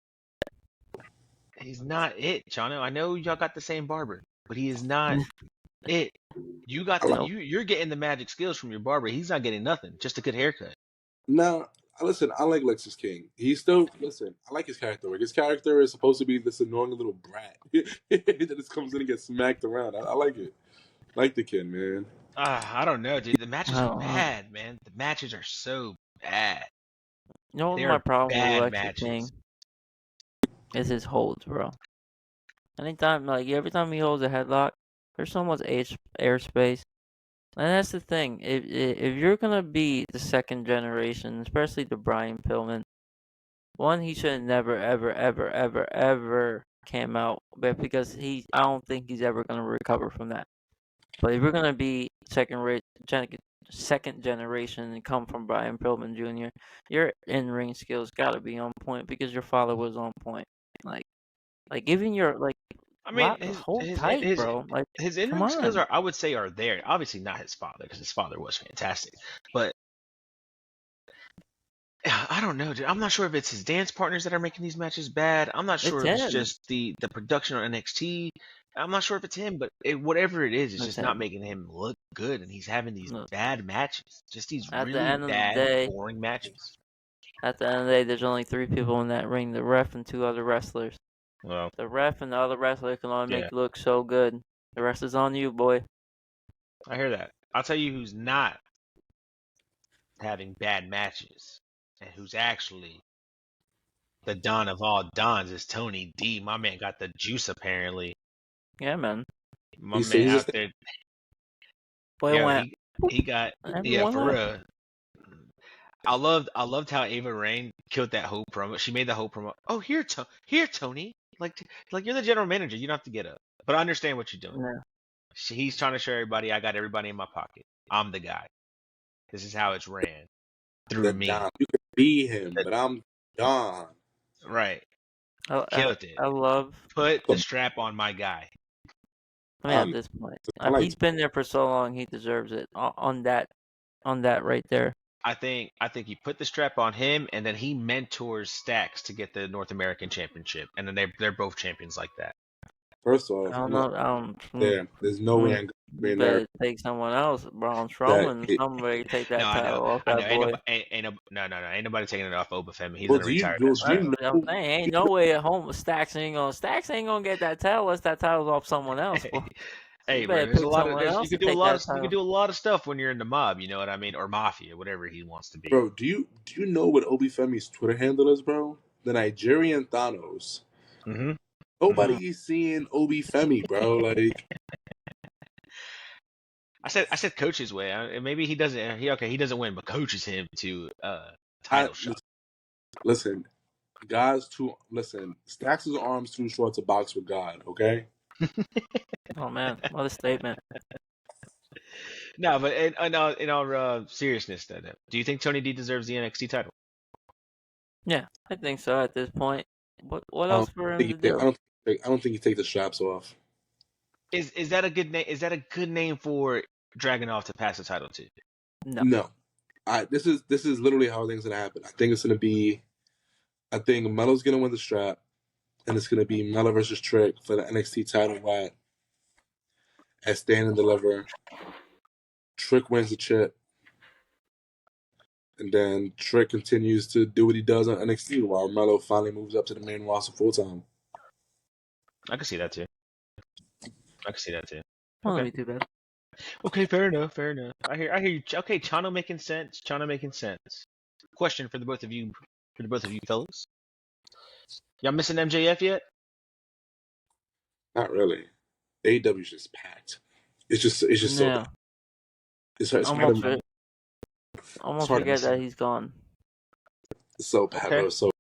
He's not it, Chano. I know y'all got the same barber, but he is not it. You got you're getting the magic skills from your barber. He's not getting nothing, just a good haircut. No, listen, I like Lexis King. I like his character work. His character is supposed to be this annoying little brat that just comes in and gets smacked around. I like it. I like the kid, man. I don't know, dude. The matches are bad, man. The matches are so bad. You know what my problem with Lexis King is his holds, bro. Every time he holds a headlock, there's so much airspace. And that's the thing. If you're gonna be the second generation, especially the Brian Pillman, one, he should never ever came out, but because I don't think he's ever gonna recover from that. But if you're gonna be second generation and come from Brian Pillman Jr., your in-ring skills gotta be on point because your father was on point. Like even your hold tight, bro. Like his in-ring skills I would say are there. Obviously not his father because his father was fantastic, but I don't know, dude. I'm not sure if it's his dance partners that are making these matches bad. I'm not sure if it's just the production on NXT. I'm not sure if it's him, but whatever it is, it's just not making him look good, and he's having these bad matches. Just these really bad, boring matches. At the end of the day, there's only 3 people in that ring: the ref and 2 other wrestlers. Well, the ref and the other wrestler can only make you look so good. The rest is on you, boy. I hear that. I'll tell you who's not having bad matches and who's actually the Don of all Dons is Tony D. My man got the juice apparently. Yeah, man. My He's man just out there. Boy Yeah, went. he got Everyone for left. real. I loved how Ava Rain killed that whole promo. She made the whole promo. Oh, here Tony. Like you're the general manager. You don't have to get up. But I understand what you're doing. Yeah. He's trying to show everybody I got everybody in my pocket. I'm the guy. This is how it's ran through the me. Don. You could be him, but I'm Don. Right. I love. Put the strap on my guy. I mean, at this point, he's been there for so long, he deserves it. On that right there. I think he put the strap on him, and then he mentors Stacks to get the North American Championship, and then they're both champions like that. First off, I don't know. There's no way I'm going to take someone else, Braun Strowman. Somebody take that title off that boy. Ain't nobody taking it off Obafemi. He's Well, gonna retire. I'm saying, ain't no way at home. Stacks ain't gonna get that title unless that title's off someone else. Hey, man, there's a lot of you can do a lot of stuff when you're in the mob. You know what I mean, or mafia, whatever he wants to be. Bro, do you know what Obafemi's Twitter handle is, bro? The Nigerian Thanos. Mm-hmm. Nobody's seeing Obafemi, bro. Like, I said, coach's way. Maybe he doesn't. He doesn't win, but coaches him to title shot. Listen, guys, Stacks' arms too short to box with God. Okay. Oh man, what a statement! No, but in all seriousness, then, do you think Tony D deserves the NXT title? Yeah, I think so. At this point, what else for him to do? I don't think he take the straps off. Is that a good name? Is that a good name for Dragunov to pass the title to? No. This is literally how things gonna happen. I think it's gonna be. I think Melo's gonna win the strap, and it's gonna be Melo versus Trick for the NXT title at Stand and Deliver. Trick wins the chip, and then Trick continues to do what he does on NXT while Melo finally moves up to the main roster full time. I can see that too. Not okay. Too bad. Okay, fair enough. I hear you. Okay, Chano making sense. Question for the both of you fellas. Y'all missing MJF yet? Not really. AEW's just packed. It's just so bad. It's almost forget that he's gone. It's so bad, bro. So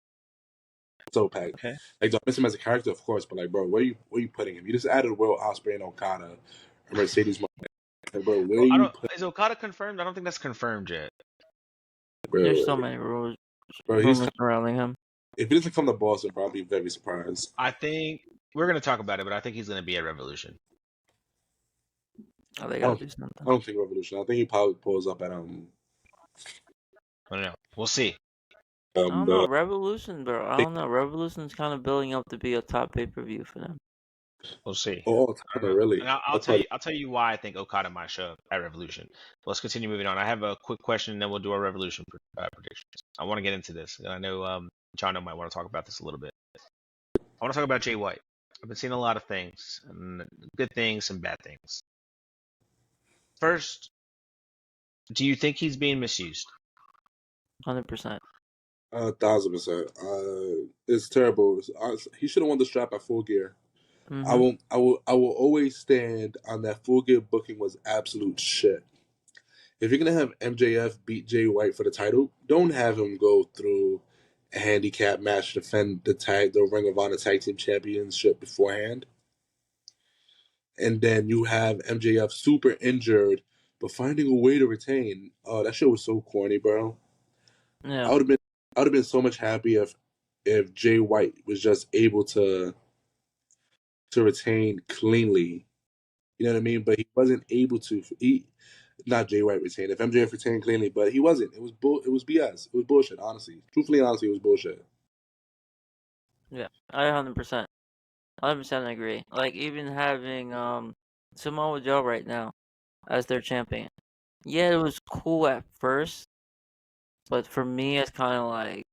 packed. Okay. Like, don't miss him as a character, of course, but like, bro, where you putting him? You just added Will Ospreay and Okada and Mercedes. Like, bro, is Okada confirmed? I don't think that's confirmed yet. Bro, there's so many rumors surrounding him. If he doesn't come to Boston, I'll be very surprised. I think we're gonna talk about it, but I think he's gonna be at Revolution. Oh, they gotta do something. I don't think Revolution. I think he probably pulls up at I don't know. We'll see. I don't know. Revolution, bro. I don't know. Revolution's kind of building up to be a top pay-per-view for them. We'll see. Oh, really? And I'll tell you why I think Okada might show up at Revolution. Let's continue moving on. I have a quick question, and then we'll do our Revolution predictions. I want to get into this. I know Chano might want to talk about this a little bit. I want to talk about Jay White. I've been seeing a lot of things, and good things and bad things. First, do you think he's being misused? 100%. 1,000%. It's terrible. He should have won the strap at Full Gear. Mm-hmm. I will always stand on that. Full Gear booking was absolute shit. If you're gonna have MJF beat Jay White for the title, don't have him go through a handicap match to defend the Ring of Honor Tag Team Championship beforehand. And then you have MJF super injured, but finding a way to retain. Oh, that shit was so corny, bro. Yeah. I would have been so much happier if Jay White was just able to retain cleanly. You know what I mean? But he wasn't able to. Not Jay White retained. If MJF retained cleanly, but he wasn't. It was BS. It was bullshit. Honestly, truthfully, it was bullshit. Yeah, I 100% agree. Like, even having Samoa Joe right now as their champion. Yeah, it was cool at first, but for me, it's kind of like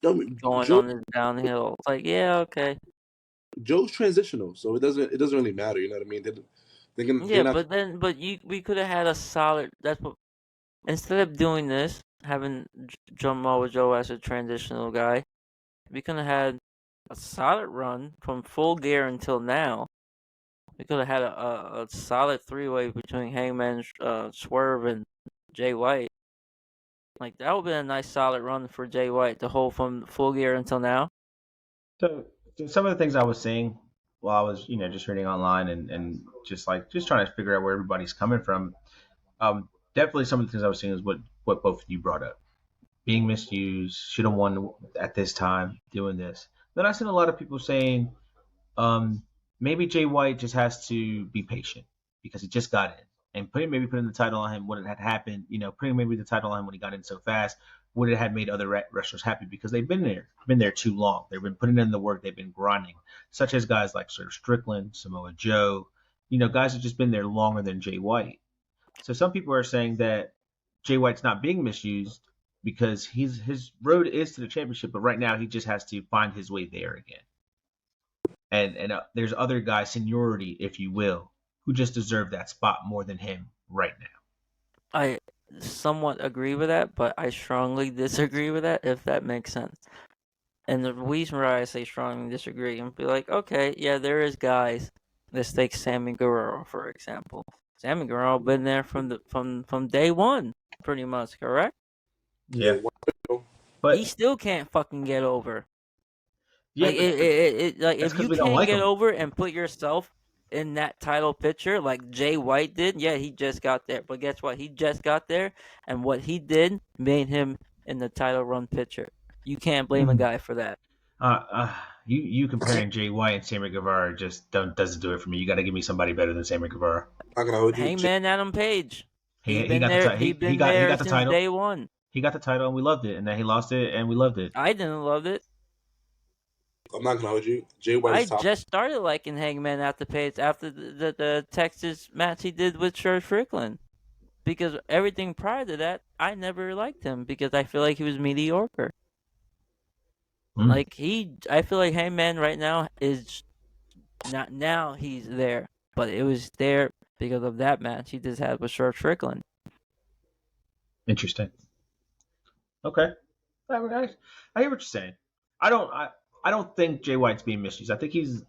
going on this downhill. It's like, yeah, okay. Joe's transitional, so it doesn't really matter. You know what I mean? we could have had a solid. That's what. Instead of doing this, having Samoa Joe as a transitional guy, we could have had a solid run from Full Gear until now. We could have had a solid 3-way between Hangman, Swerve, and Jay White. Like, that would have been a nice solid run for Jay White to hold from Full Gear until now. So some of the things I was seeing while I was, just reading online and just trying to figure out where everybody's coming from. Definitely some of the things I was seeing is what both of you brought up. Being misused, should have won at this time, doing this. Then I seen a lot of people saying, maybe Jay White just has to be patient because he just got in. And putting the title on him when it had happened, putting maybe the title on him when he got in so fast would have made other wrestlers happy because they've been there too long. They've been putting in the work, they've been grinding, such as guys like Sir Strickland, Samoa Joe, guys have just been there longer than Jay White. So some people are saying that Jay White's not being misused because his road is to the championship, but right now he just has to find his way there again. And there's other guys, seniority, if you will, who just deserve that spot more than him right now. I somewhat agree with that, but I strongly disagree with that, if that makes sense. And the reason why I say strongly disagree, and be like, okay, yeah, there is guys. Let's take Sammy Guerrero, for example. Sammy Guerrero been there from day one, pretty much, correct? Yeah. But he still can't fucking get over. Yeah, if you can't get over and put yourself in that title picture like Jay White did, yeah, he just got there. But guess what? He just got there, and what he did made him in the title run picture. You can't blame a guy for that. You comparing Jay White and Sammy Guevara just doesn't do it for me. You got to give me somebody better than Sammy Guevara. Hangman Adam Page. He got the title day one. He got the title and we loved it, and then he lost it and we loved it. I didn't love it. I'm not gonna hold you. Jay White. I just started liking Hangman after Page after the Texas match he did with Sir Strickland, because everything prior to that I never liked him because I feel like he was mediocre. I feel like Hangman right now is not now he's there, but it was there because of that match he just had with Sir Strickland. Interesting. Okay, I hear what you're saying. I don't think Jay White's being misused. I think he's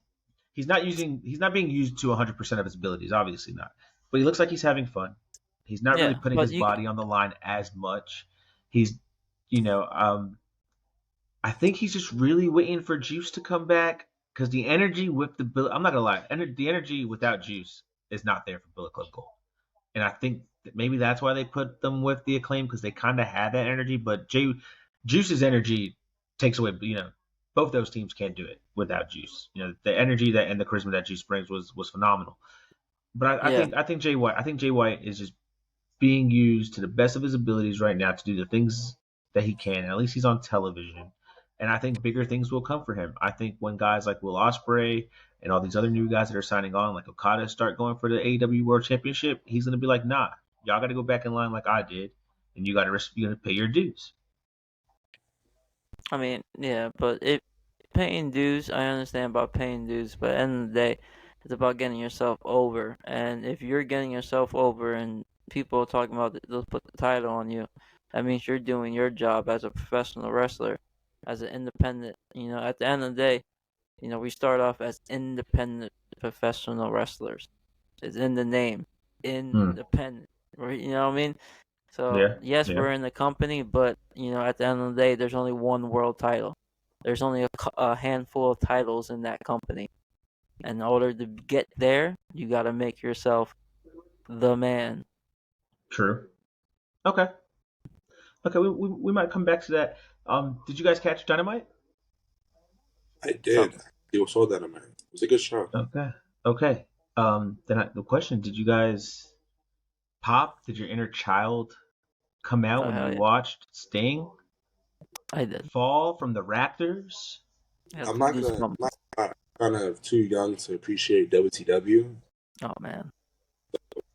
not being used to 100% of his abilities. Obviously not, but he looks like he's having fun. He's not really putting his body on the line as much. He's, I think he's just really waiting for Juice to come back because the energy with I'm not gonna lie, the energy without Juice is not there for Bullet Club Gold, and I think that maybe that's why they put them with the Acclaim because they kind of had that energy, but Juice's energy takes away, both those teams can't do it without Juice. The energy that and the charisma that Juice brings was phenomenal. But I think Jay White is just being used to the best of his abilities right now to do the things that he can. At least he's on television, and I think bigger things will come for him. I think when guys like Will Ospreay and all these other new guys that are signing on, like Okada, start going for the AEW World Championship, he's gonna be like, nah, y'all got to go back in line like I did, and you got to pay your dues. I mean, yeah, but paying dues, I understand about paying dues, but at the end of the day, it's about getting yourself over. And if you're getting yourself over and people are talking about they'll put the title on you, that means you're doing your job as a professional wrestler, as an independent. At the end of the day, we start off as independent professional wrestlers. It's in the name, independent. Right? You know what I mean? So, yes, we're in the company, but, at the end of the day, there's only one world title. There's only a handful of titles in that company. And in order to get there, you got to make yourself the man. True. Okay, we might come back to that. Did you guys catch Dynamite? I did. You saw Dynamite. It was a good show. Okay. Then the question, did you guys pop? Did your inner child come out when you watched Sting? I did. Fall from the Raptors? I'm not gonna. I'm kind of too young to appreciate WTW. Oh man.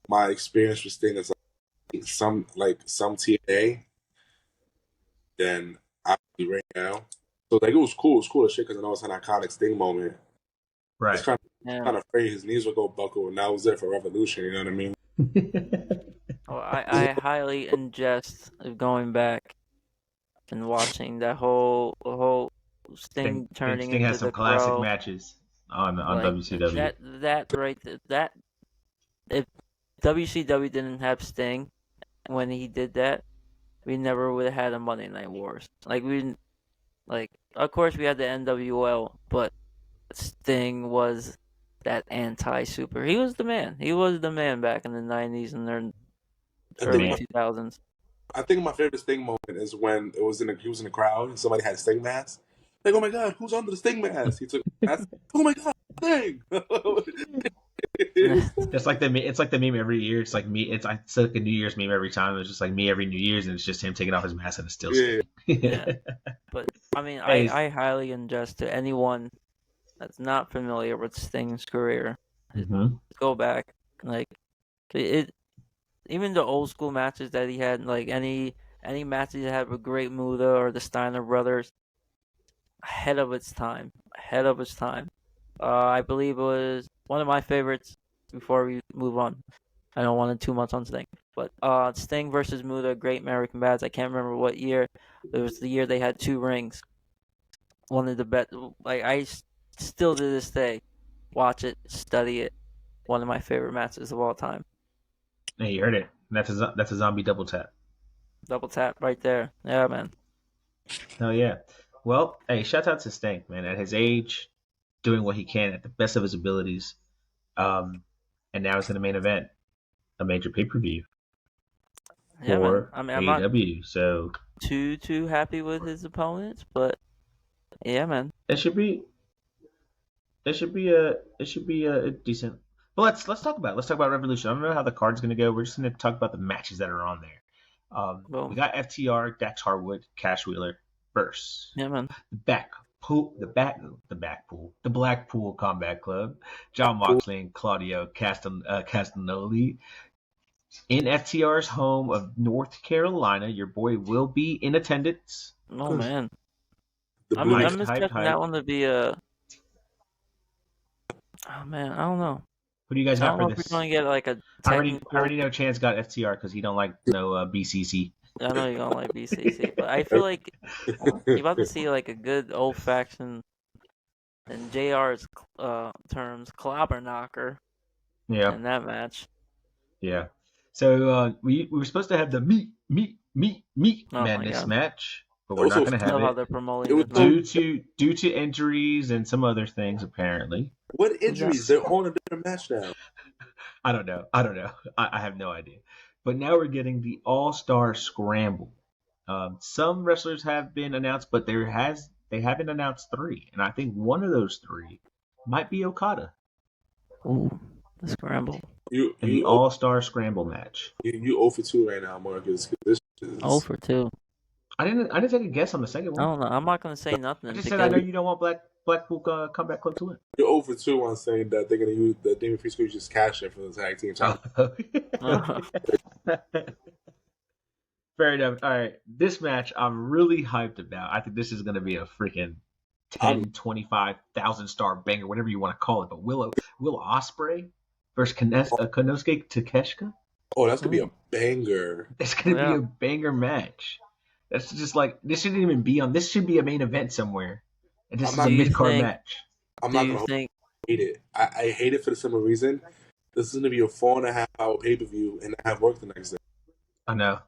My experience with Sting is some TNA than I right now. So it was cool. It was cool as shit because I know it's an iconic Sting moment. Right. It's kind of kind of afraid his knees would go buckle, and that was it for Revolution. You know what I mean? Well, I highly ingest of going back and watching that whole Sting turning Sting into has some the classic Crow. matches on Like, WCW. that if WCW didn't have Sting when he did that, we never would have had a Monday Night Wars. Of course we had the NWL, but Sting was that anti-super. He was the man. He was the man back in the 90s and early 2000s. I think my favorite Sting moment is when he was in the crowd and somebody had a Sting mask. Like, oh my god, who's under the Sting mask? He took the mask. Oh my god, Sting! It's like the meme every year. It's like me. It's like a New Year's meme every time. It's just like me every New Year's, and it's just him taking off his mask and it's still Sting. Yeah. But I mean, I highly ingest to anyone that's not familiar with Sting's career. Go back, like it. Even the old school matches that he had, like any matches he had with Great Muta or the Steiner brothers, ahead of its time. I believe it was one of my favorites. Before we move on, I don't want to too much on Sting, but Sting versus Muta, Great American Bads. I can't remember what year. It was the year they had 2 rings. One of the best. Like, I still to this day watch it, study it. One of my favorite matches of all time. Hey, you heard it. That's a zombie double tap. Double tap right there. Yeah, man. Oh yeah. Well, hey, shout out to Sting, man. At his age, doing what he can at the best of his abilities. And now it's in the main event, a major pay-per-view for I mean, I'm AEW. not So too happy with his opponents, but yeah, man. it should be a decent. But let's talk about it. Let's talk about Revolution. I don't know how the card's gonna go. We're just gonna talk about the matches that are on there. We got FTR, Dax Harwood, Cash Wheeler versus the Blackpool Combat Club, John Moxley and Claudio Castagnoli. In FTR's home of North Carolina, your boy will be in attendance. Oh man, I'm expecting that one to be a. Oh man, I don't know. Who do you guys got for this? I don't know if we're going to get like a I already know Chan's got FTR because he don't like no BCC. I know you don't like BCC, but I feel like you're about to see like a good old fashioned, in JR's terms, clobber knocker. Yeah. In that match. Yeah. So we were supposed to have the meat madness match, but we're not going to have how it. they're promoting it due to injuries and some other things apparently. What injuries? They're on a different match now. I don't know. I have no idea. But now we're getting the All-Star Scramble. Some wrestlers have been announced, but they haven't announced 3, and I think one of those 3 might be Okada. Ooh, the Scramble. The All-Star Scramble match. You 0 for 2 right now, Marcus. This is... 0 for 2. I didn't take a guess on the second one. I don't know. I'm not going to say nothing. I just said I know you don't want Blackpool Comeback Club to win. You're 0 for 2 on saying that they're going to use the Damien Priest just cash in for the tag team title. Fair enough. All right. This match I'm really hyped about. I think this is going to be a freaking 25,000 star banger, whatever you want to call it. But Will Ospreay versus Konosuke Takeshita? Oh, that's going to be a banger. It's going to be a banger match. That's just like, this shouldn't even be on. This should be a main event somewhere. And this is a mid-card match. I'm not going to hate it. I hate it for the simple reason. This is going to be a 4.5 hour pay-per-view and I have work the next day. I know.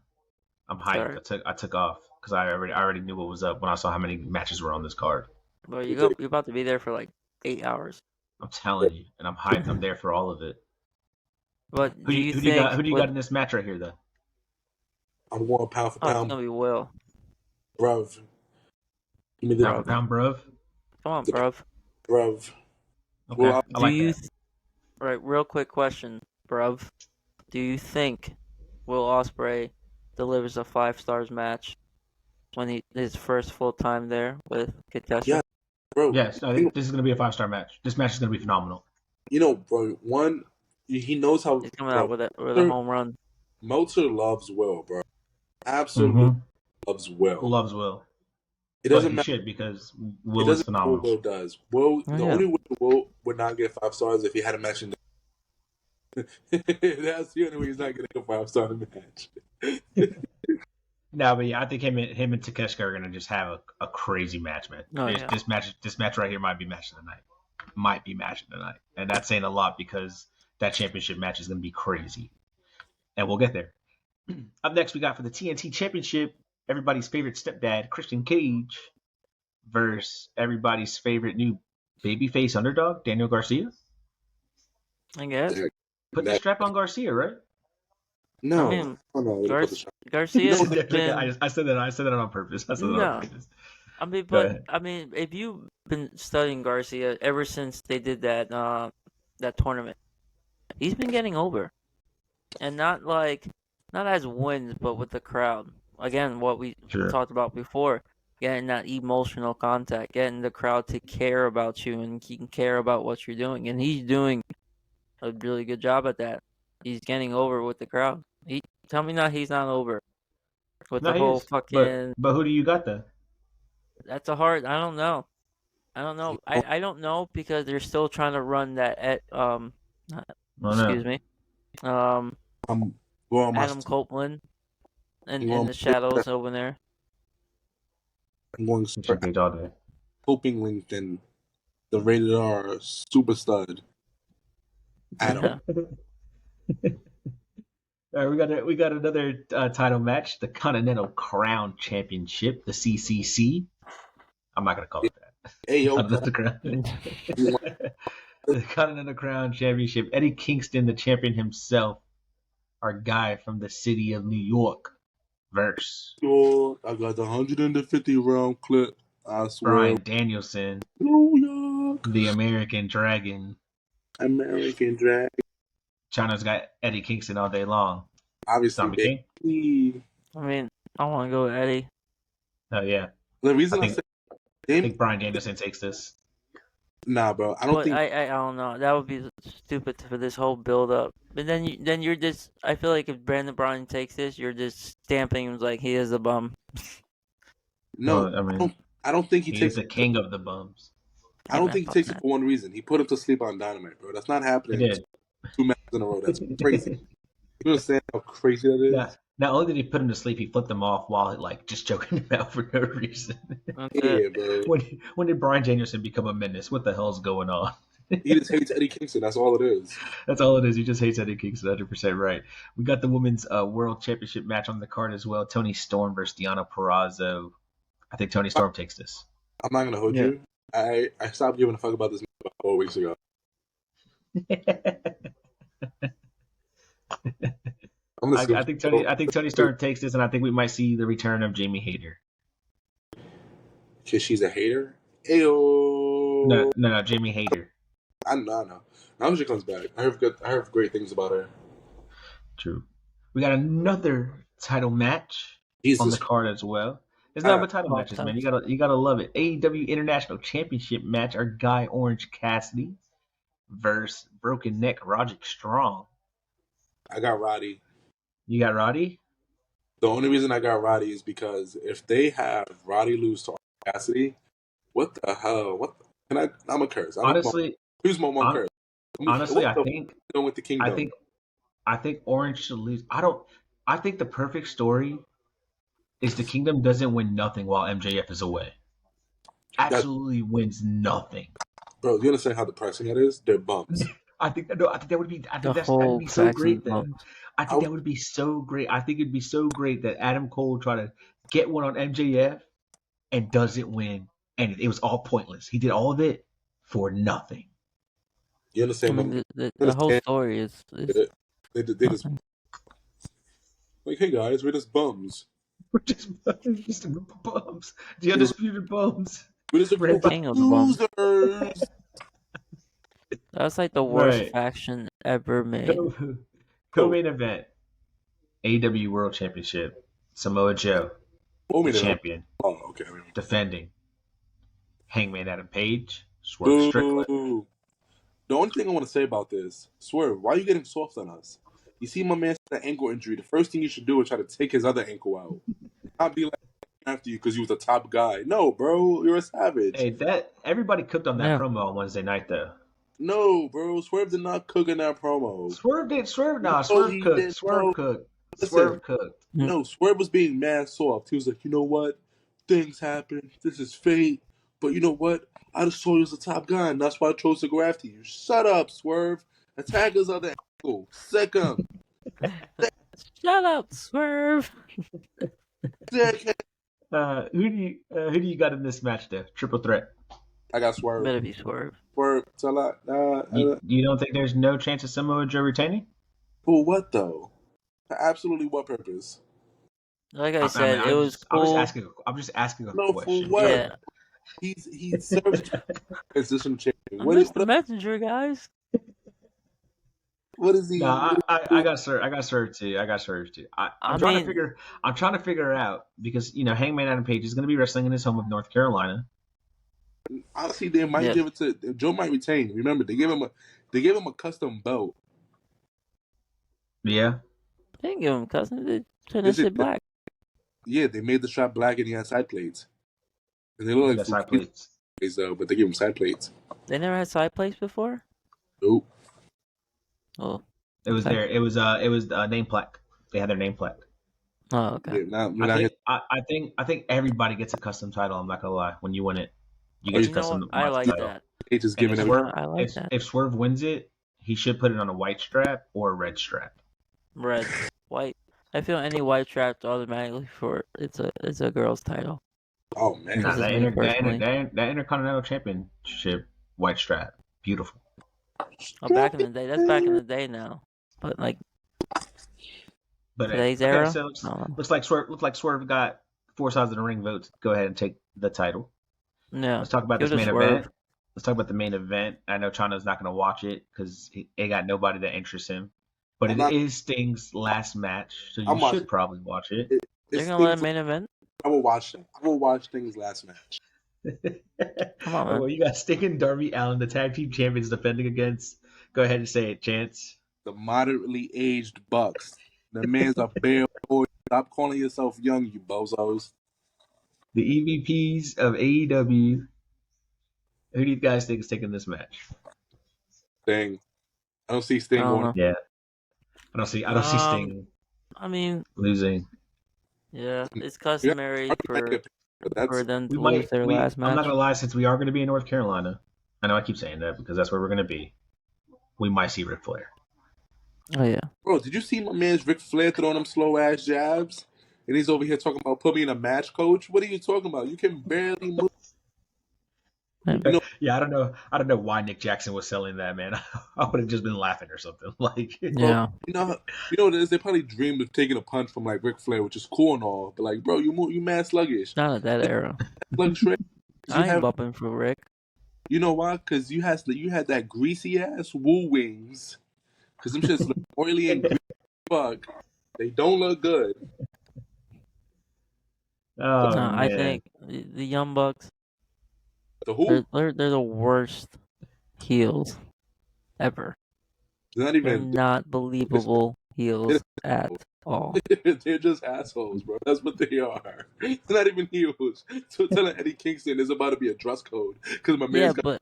I'm hyped. Sorry. I took off because I already knew what was up when I saw how many matches were on this card. Well, you're about to be there for like 8 hours. I'm telling you, and I'm hyped. I'm there for all of it. But who do you got in this match right here, though? I'm going pound for pound. It's gonna be Will. Bruv. Give me the pound, bruv. Come on, bruv. Bruv. Okay. Well, I like that. Right, real quick question, bruv. Do you think Will Ospreay delivers a 5 stars match when his first full time there with Takeshita? Yeah, bro. Yes, I think this is gonna be a 5-star match. This match is gonna be phenomenal. You know, bro. One, he knows how. He's coming out with a home run. Meltzer loves Will, bro. Absolutely loves Will. Loves Will. It But doesn't he matter. should, because It Will is doesn't matter what phenomenal. Will does. Will, Oh, the yeah. only way Will would not get 5 stars if he had a match in the That's the only way he's not going to get 5 star in the match. No, but yeah, I think him and Takeshita are gonna just have a crazy match, man. Oh, yeah. This match right here might be match of the night. Might be match of the night. And that's saying a lot, because that championship match is gonna be crazy. And we'll get there. Up next, we got for the TNT Championship, everybody's favorite stepdad, Christian Cage, versus everybody's favorite new babyface underdog, Daniel Garcia. I guess. Put the strap on Garcia, right? No. I mean, No. Garcia's No, been... I said that on purpose. No. I mean, but if you've been studying Garcia ever since they did that tournament, he's been getting over, and not as wins, but with the crowd. Again, what we talked about before, getting that emotional contact, getting the crowd to care about you and care about what you're doing, and he's doing a really good job at that. He's getting over with the crowd. Tell me now he's not over with the whole fucking. But who do you got then? That's a hard. I don't know. I don't know, because they're still trying to run that excuse me. Adam Copeland and the Shadows over there. I'm going to start hoping LinkedIn, the rated R super stud. Adam. All right, we got another title match, the Continental Crown Championship, the CCC. I'm not gonna call it that. Hey, yo, the Continental Crown Championship. Eddie Kingston, the champion himself, our guy from the city of New York, versus. I got the 150 round clip. I swear. Bryan Danielson, New York, the American Dragon. Chano's got Eddie Kingston all day long. Obviously, ZombieKing. I mean, I want to go with Eddie. Oh yeah. The reason I think Bryan Danielson takes this. Nah, bro. I don't think. I don't know. That would be stupid for this whole build up. But then you're just. I feel like if Brandon Bryan takes this, you're just stamping him like he is a bum. No, I mean, I don't think he takes the king of the bums. I don't think he takes it for one reason. He put him to sleep on Dynamite, bro. That's not happening. He did. 2 matches in a row. That's crazy. You understand how crazy that is? Yeah. Not only did he put him to sleep, he flipped him off while just choking him out for no reason. Yeah, bro. When did Bryan Danielson become a menace? What the hell's going on? He just hates Eddie Kingston. That's all it is. That's all it is. He just hates Eddie Kingston. 100% right. We got the women's world championship match on the card as well. Toni Storm versus Deonna Purrazzo. I think Toni Storm takes this. I'm not gonna hold you. I stopped giving a fuck about this about 4 weeks ago. I think Toni Storm takes this, and I think we might see the return of Jamie Hayter. Because she's a hater? Ayo. No, Jamie Hayter. I know. I hope she comes back. I heard great things about her. True. We got another title match on the card as well. There's not but title matches, man. You gotta love it. AEW International Championship match. Our guy Orange Cassidy versus Broken Neck Roderick Strong. I got Roddy. You got Roddy? The only reason I got Roddy is because if they have Roddy lose to Orange Cassidy, what the hell? I'm a curse. Honestly, who's my one curse? Honestly, I think with the Kingdom. I think Orange should lose. I think the perfect story is the Kingdom doesn't win nothing while MJF is away. Absolutely wins nothing. Bro, you understand how depressing that is? They're bumps. I think that would be. I think that'd be so great. Then I think that would be so great. I think it'd be so great that Adam Cole try to get one on MJF and doesn't win, and it was all pointless. He did all of it for nothing. You understand? I mean, the whole story is they just like, hey guys, we're just bums. We're just a group of bums. The undisputed bums. We're just a group of losers. That's like the worst faction ever made. Co-main event. AEW World Championship. Samoa Joe, the champion. Oh, okay. Defending. Hangman Adam Page. Swerve Strickland. The only thing I want to say about this, Swerve, why are you getting soft on us? You see my man had an ankle injury. The first thing you should do is try to take his other ankle out. Not be like, after you because you was the top guy. No, bro, you're a savage. Hey, that everybody cooked on that Yeah. promo on Wednesday night though. No, bro, Swerve did not cook in that promo. Swerve did. Swerve No, Swerve he cooked. didn't. Swerve No, cooked. listen. Swerve cooked. No, Swerve was being mad soft. He was like, you know what? Things happen. This is fate. But you know what? I just told you was the top guy, and that's why I chose to go after you. Shut up, Swerve. Attack his other angle. Sick him. Shut up, Swerve. Sick him. Who do you got in this match though? Triple threat. I got Swerve. Better be Swerve. Swerve. You don't think there's no chance of Samoa Joe retaining? For what though? For absolutely what purpose? Like I said, it was I'm cool. just asking a No, question. for what? Yeah. He served position champion. I'm What just the messenger, guys. what is he? No, I got served. I got served too. I'm trying to figure out because Hangman Adam Page is going to be wrestling in his home of North Carolina. Honestly, they might give it to Joe. Might retain. Remember, they gave him a custom belt. Yeah. They didn't give him custom. They turned that shit black. Yeah, they made the strap black and he had side plates. And they look like side plates though, but they give him side plates. They never had side plates before. Nope. Oh. It was there. It was name plaque. They had their name plaque. Oh, okay. I think everybody gets a custom title. I'm not gonna lie. When you win it, you get a custom. I like title. that. They just giving him. I like that. If Swerve wins it, he should put it on a white strap or a red strap. Red, white. I feel any white strap automatically for it's a girl's title. Oh man, nah, that Intercontinental Championship white strap, beautiful. Oh, back in the day. That's back in the day now. But like today's era. So looks like Swerve got 4 sides of the ring votes. Go ahead and take the title. No. Let's talk about this main event. Let's talk about the main event. I know Chano's not going to watch it because it got nobody that interests him. But it is Sting's last match, so you should probably watch it. They're going to let a main event? I will watch it. I will watch Sting's last match. Come on, man. Well, you got Sting and Darby Allin, the tag team champions, defending against. Go ahead and say it, Chance. The moderately aged Bucks. The man's a bare boy. Stop calling yourself young, you bozos. The EVPs of AEW. Who do you guys think is taking this match? Sting. I don't see Sting going. Yeah. I don't see Sting. I mean, losing. Yeah, it's customary for them to lose their last match. I'm not gonna lie, since we are gonna be in North Carolina, I know I keep saying that because that's where we're gonna be. We might see Ric Flair. Oh yeah. Bro, did you see my man's Ric Flair throwing them slow ass jabs? And he's over here talking about put me in a match, coach. What are you talking about? You can barely move. Yeah, I don't know why Nick Jackson was selling that, man. I would have just been laughing or something. Like, yeah, you know what it is? They probably dreamed of taking a punch from like Ric Flair, which is cool and all, but like, bro, you mad sluggish. Not at that era. I ain't bumping for Rick. You know why? Because you had that greasy ass woo wings. Because them shits look oily and greasy. Fuck, they don't look good. Oh, no, I think the Young Bucks. The who? They're the worst heels ever. They're not believable heels at all. They're just assholes, bro. That's what they are. They're not even heels. So telling Eddie Kingston there's about to be a dress code because my man's but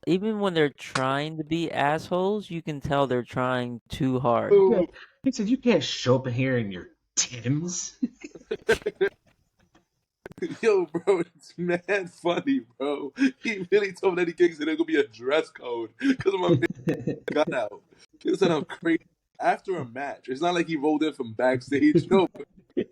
even when they're trying to be assholes, you can tell they're trying too hard. He said, "You can't show up in here in your Timbs." Yo, bro, it's mad funny, bro. He really told Eddie Kingston there's gonna be a dress code because my man got out. He said I'm crazy. After a match, it's not like he rolled in from backstage. No, they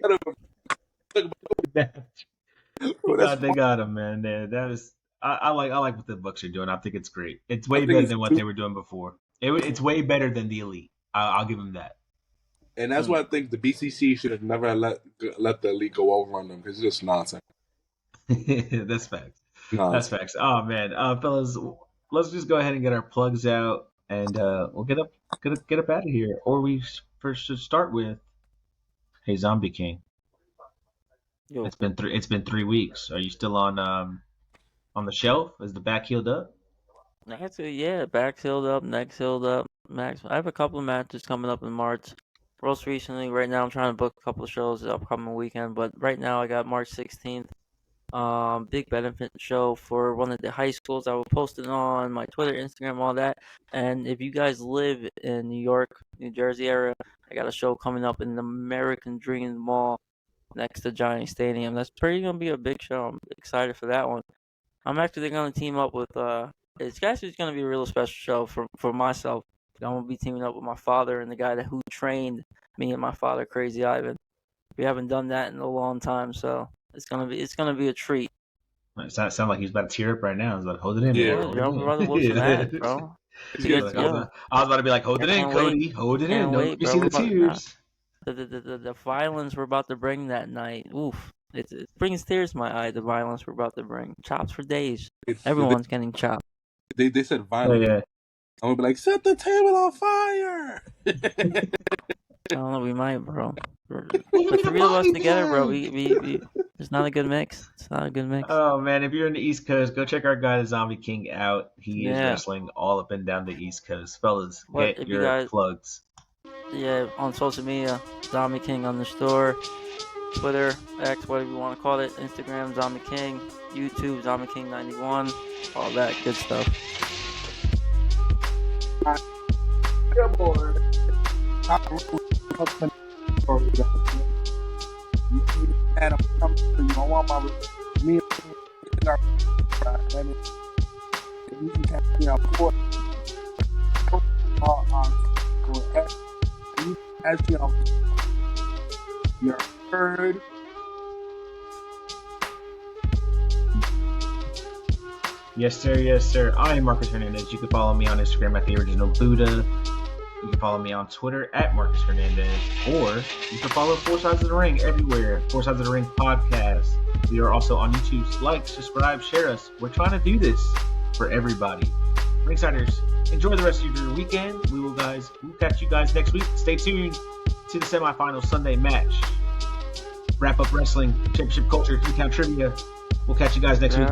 got him, man. That was I like what the Bucks are doing. I think it's great. It's way better than what they were doing before. It's way better than the Elite. I'll give them that. And that's why I think the BCC should have never let the Elite go over on them because it's just nonsense. That's facts. That's facts. Oh man, fellas, let's just go ahead and get our plugs out, and we'll get up out of here. Or we first should start with, hey, ZombieKing. Yo. It's been 3 weeks. Are you still on the shelf? Is the back healed up? Actually, yeah, back's healed up, neck's healed up. Max, I have a couple of matches coming up in March. Most recently, right now, I'm trying to book a couple of shows the upcoming weekend. But right now, I got March 16th. Big benefit show for one of the high schools. I will post it on my Twitter, Instagram, all that. And if you guys live in New York, New Jersey area, I got a show coming up in the American Dream Mall next to Giant Stadium. That's pretty gonna be a big show. I'm excited for that one. I'm actually gonna team up with it's actually gonna be a real special show for myself. I'm gonna be teaming up with my father and the guy who trained me and my father, Crazy Ivan. We haven't done that in a long time, so it's gonna be a treat. It sound like he's about to tear up right now. He's about to hold it in. Yeah. Hold it Your in. brother whooped some ass, bro. I was about to be like, hold it in, Cody. Hold it in. Don't you see the tears? The violence we're about to bring that night. Oof. It brings tears to my eye, the violence we're about to bring. Chops for days. Everyone's getting chopped. They said violence. Yeah. I'm gonna be like, set the table on fire. I don't know, we might, bro. The three of us together, bro, we it's not a good mix. It's not a good mix. Oh man, if you're in the East Coast, go check our guy the ZombieKing out. He is wrestling all up and down the East Coast. Fellas, get your plugs. Yeah, on social media, ZombieKing on the store, Twitter, X, whatever you want to call it, Instagram, ZombieKing, YouTube, ZombieKing91, all that good stuff. Yeah, boy. And I'm coming to you. I want my me. You can catch me on court. You catch me on. You're heard. Yes, sir. Yes, sir. I am Markus Hernandez. You can follow me on Instagram at the original Buddha. You can follow me on Twitter at Markus Hernandez, or you can follow Four Sides of the Ring everywhere. Four Sides of the Ring podcast. We are also on YouTube. Like, subscribe, share us. We're trying to do this for everybody. Ringsiders, enjoy the rest of your weekend. We'll catch you guys next week. Stay tuned to the semifinal Sunday match. Wrap up wrestling, championship culture, 3-count trivia. We'll catch you guys next week.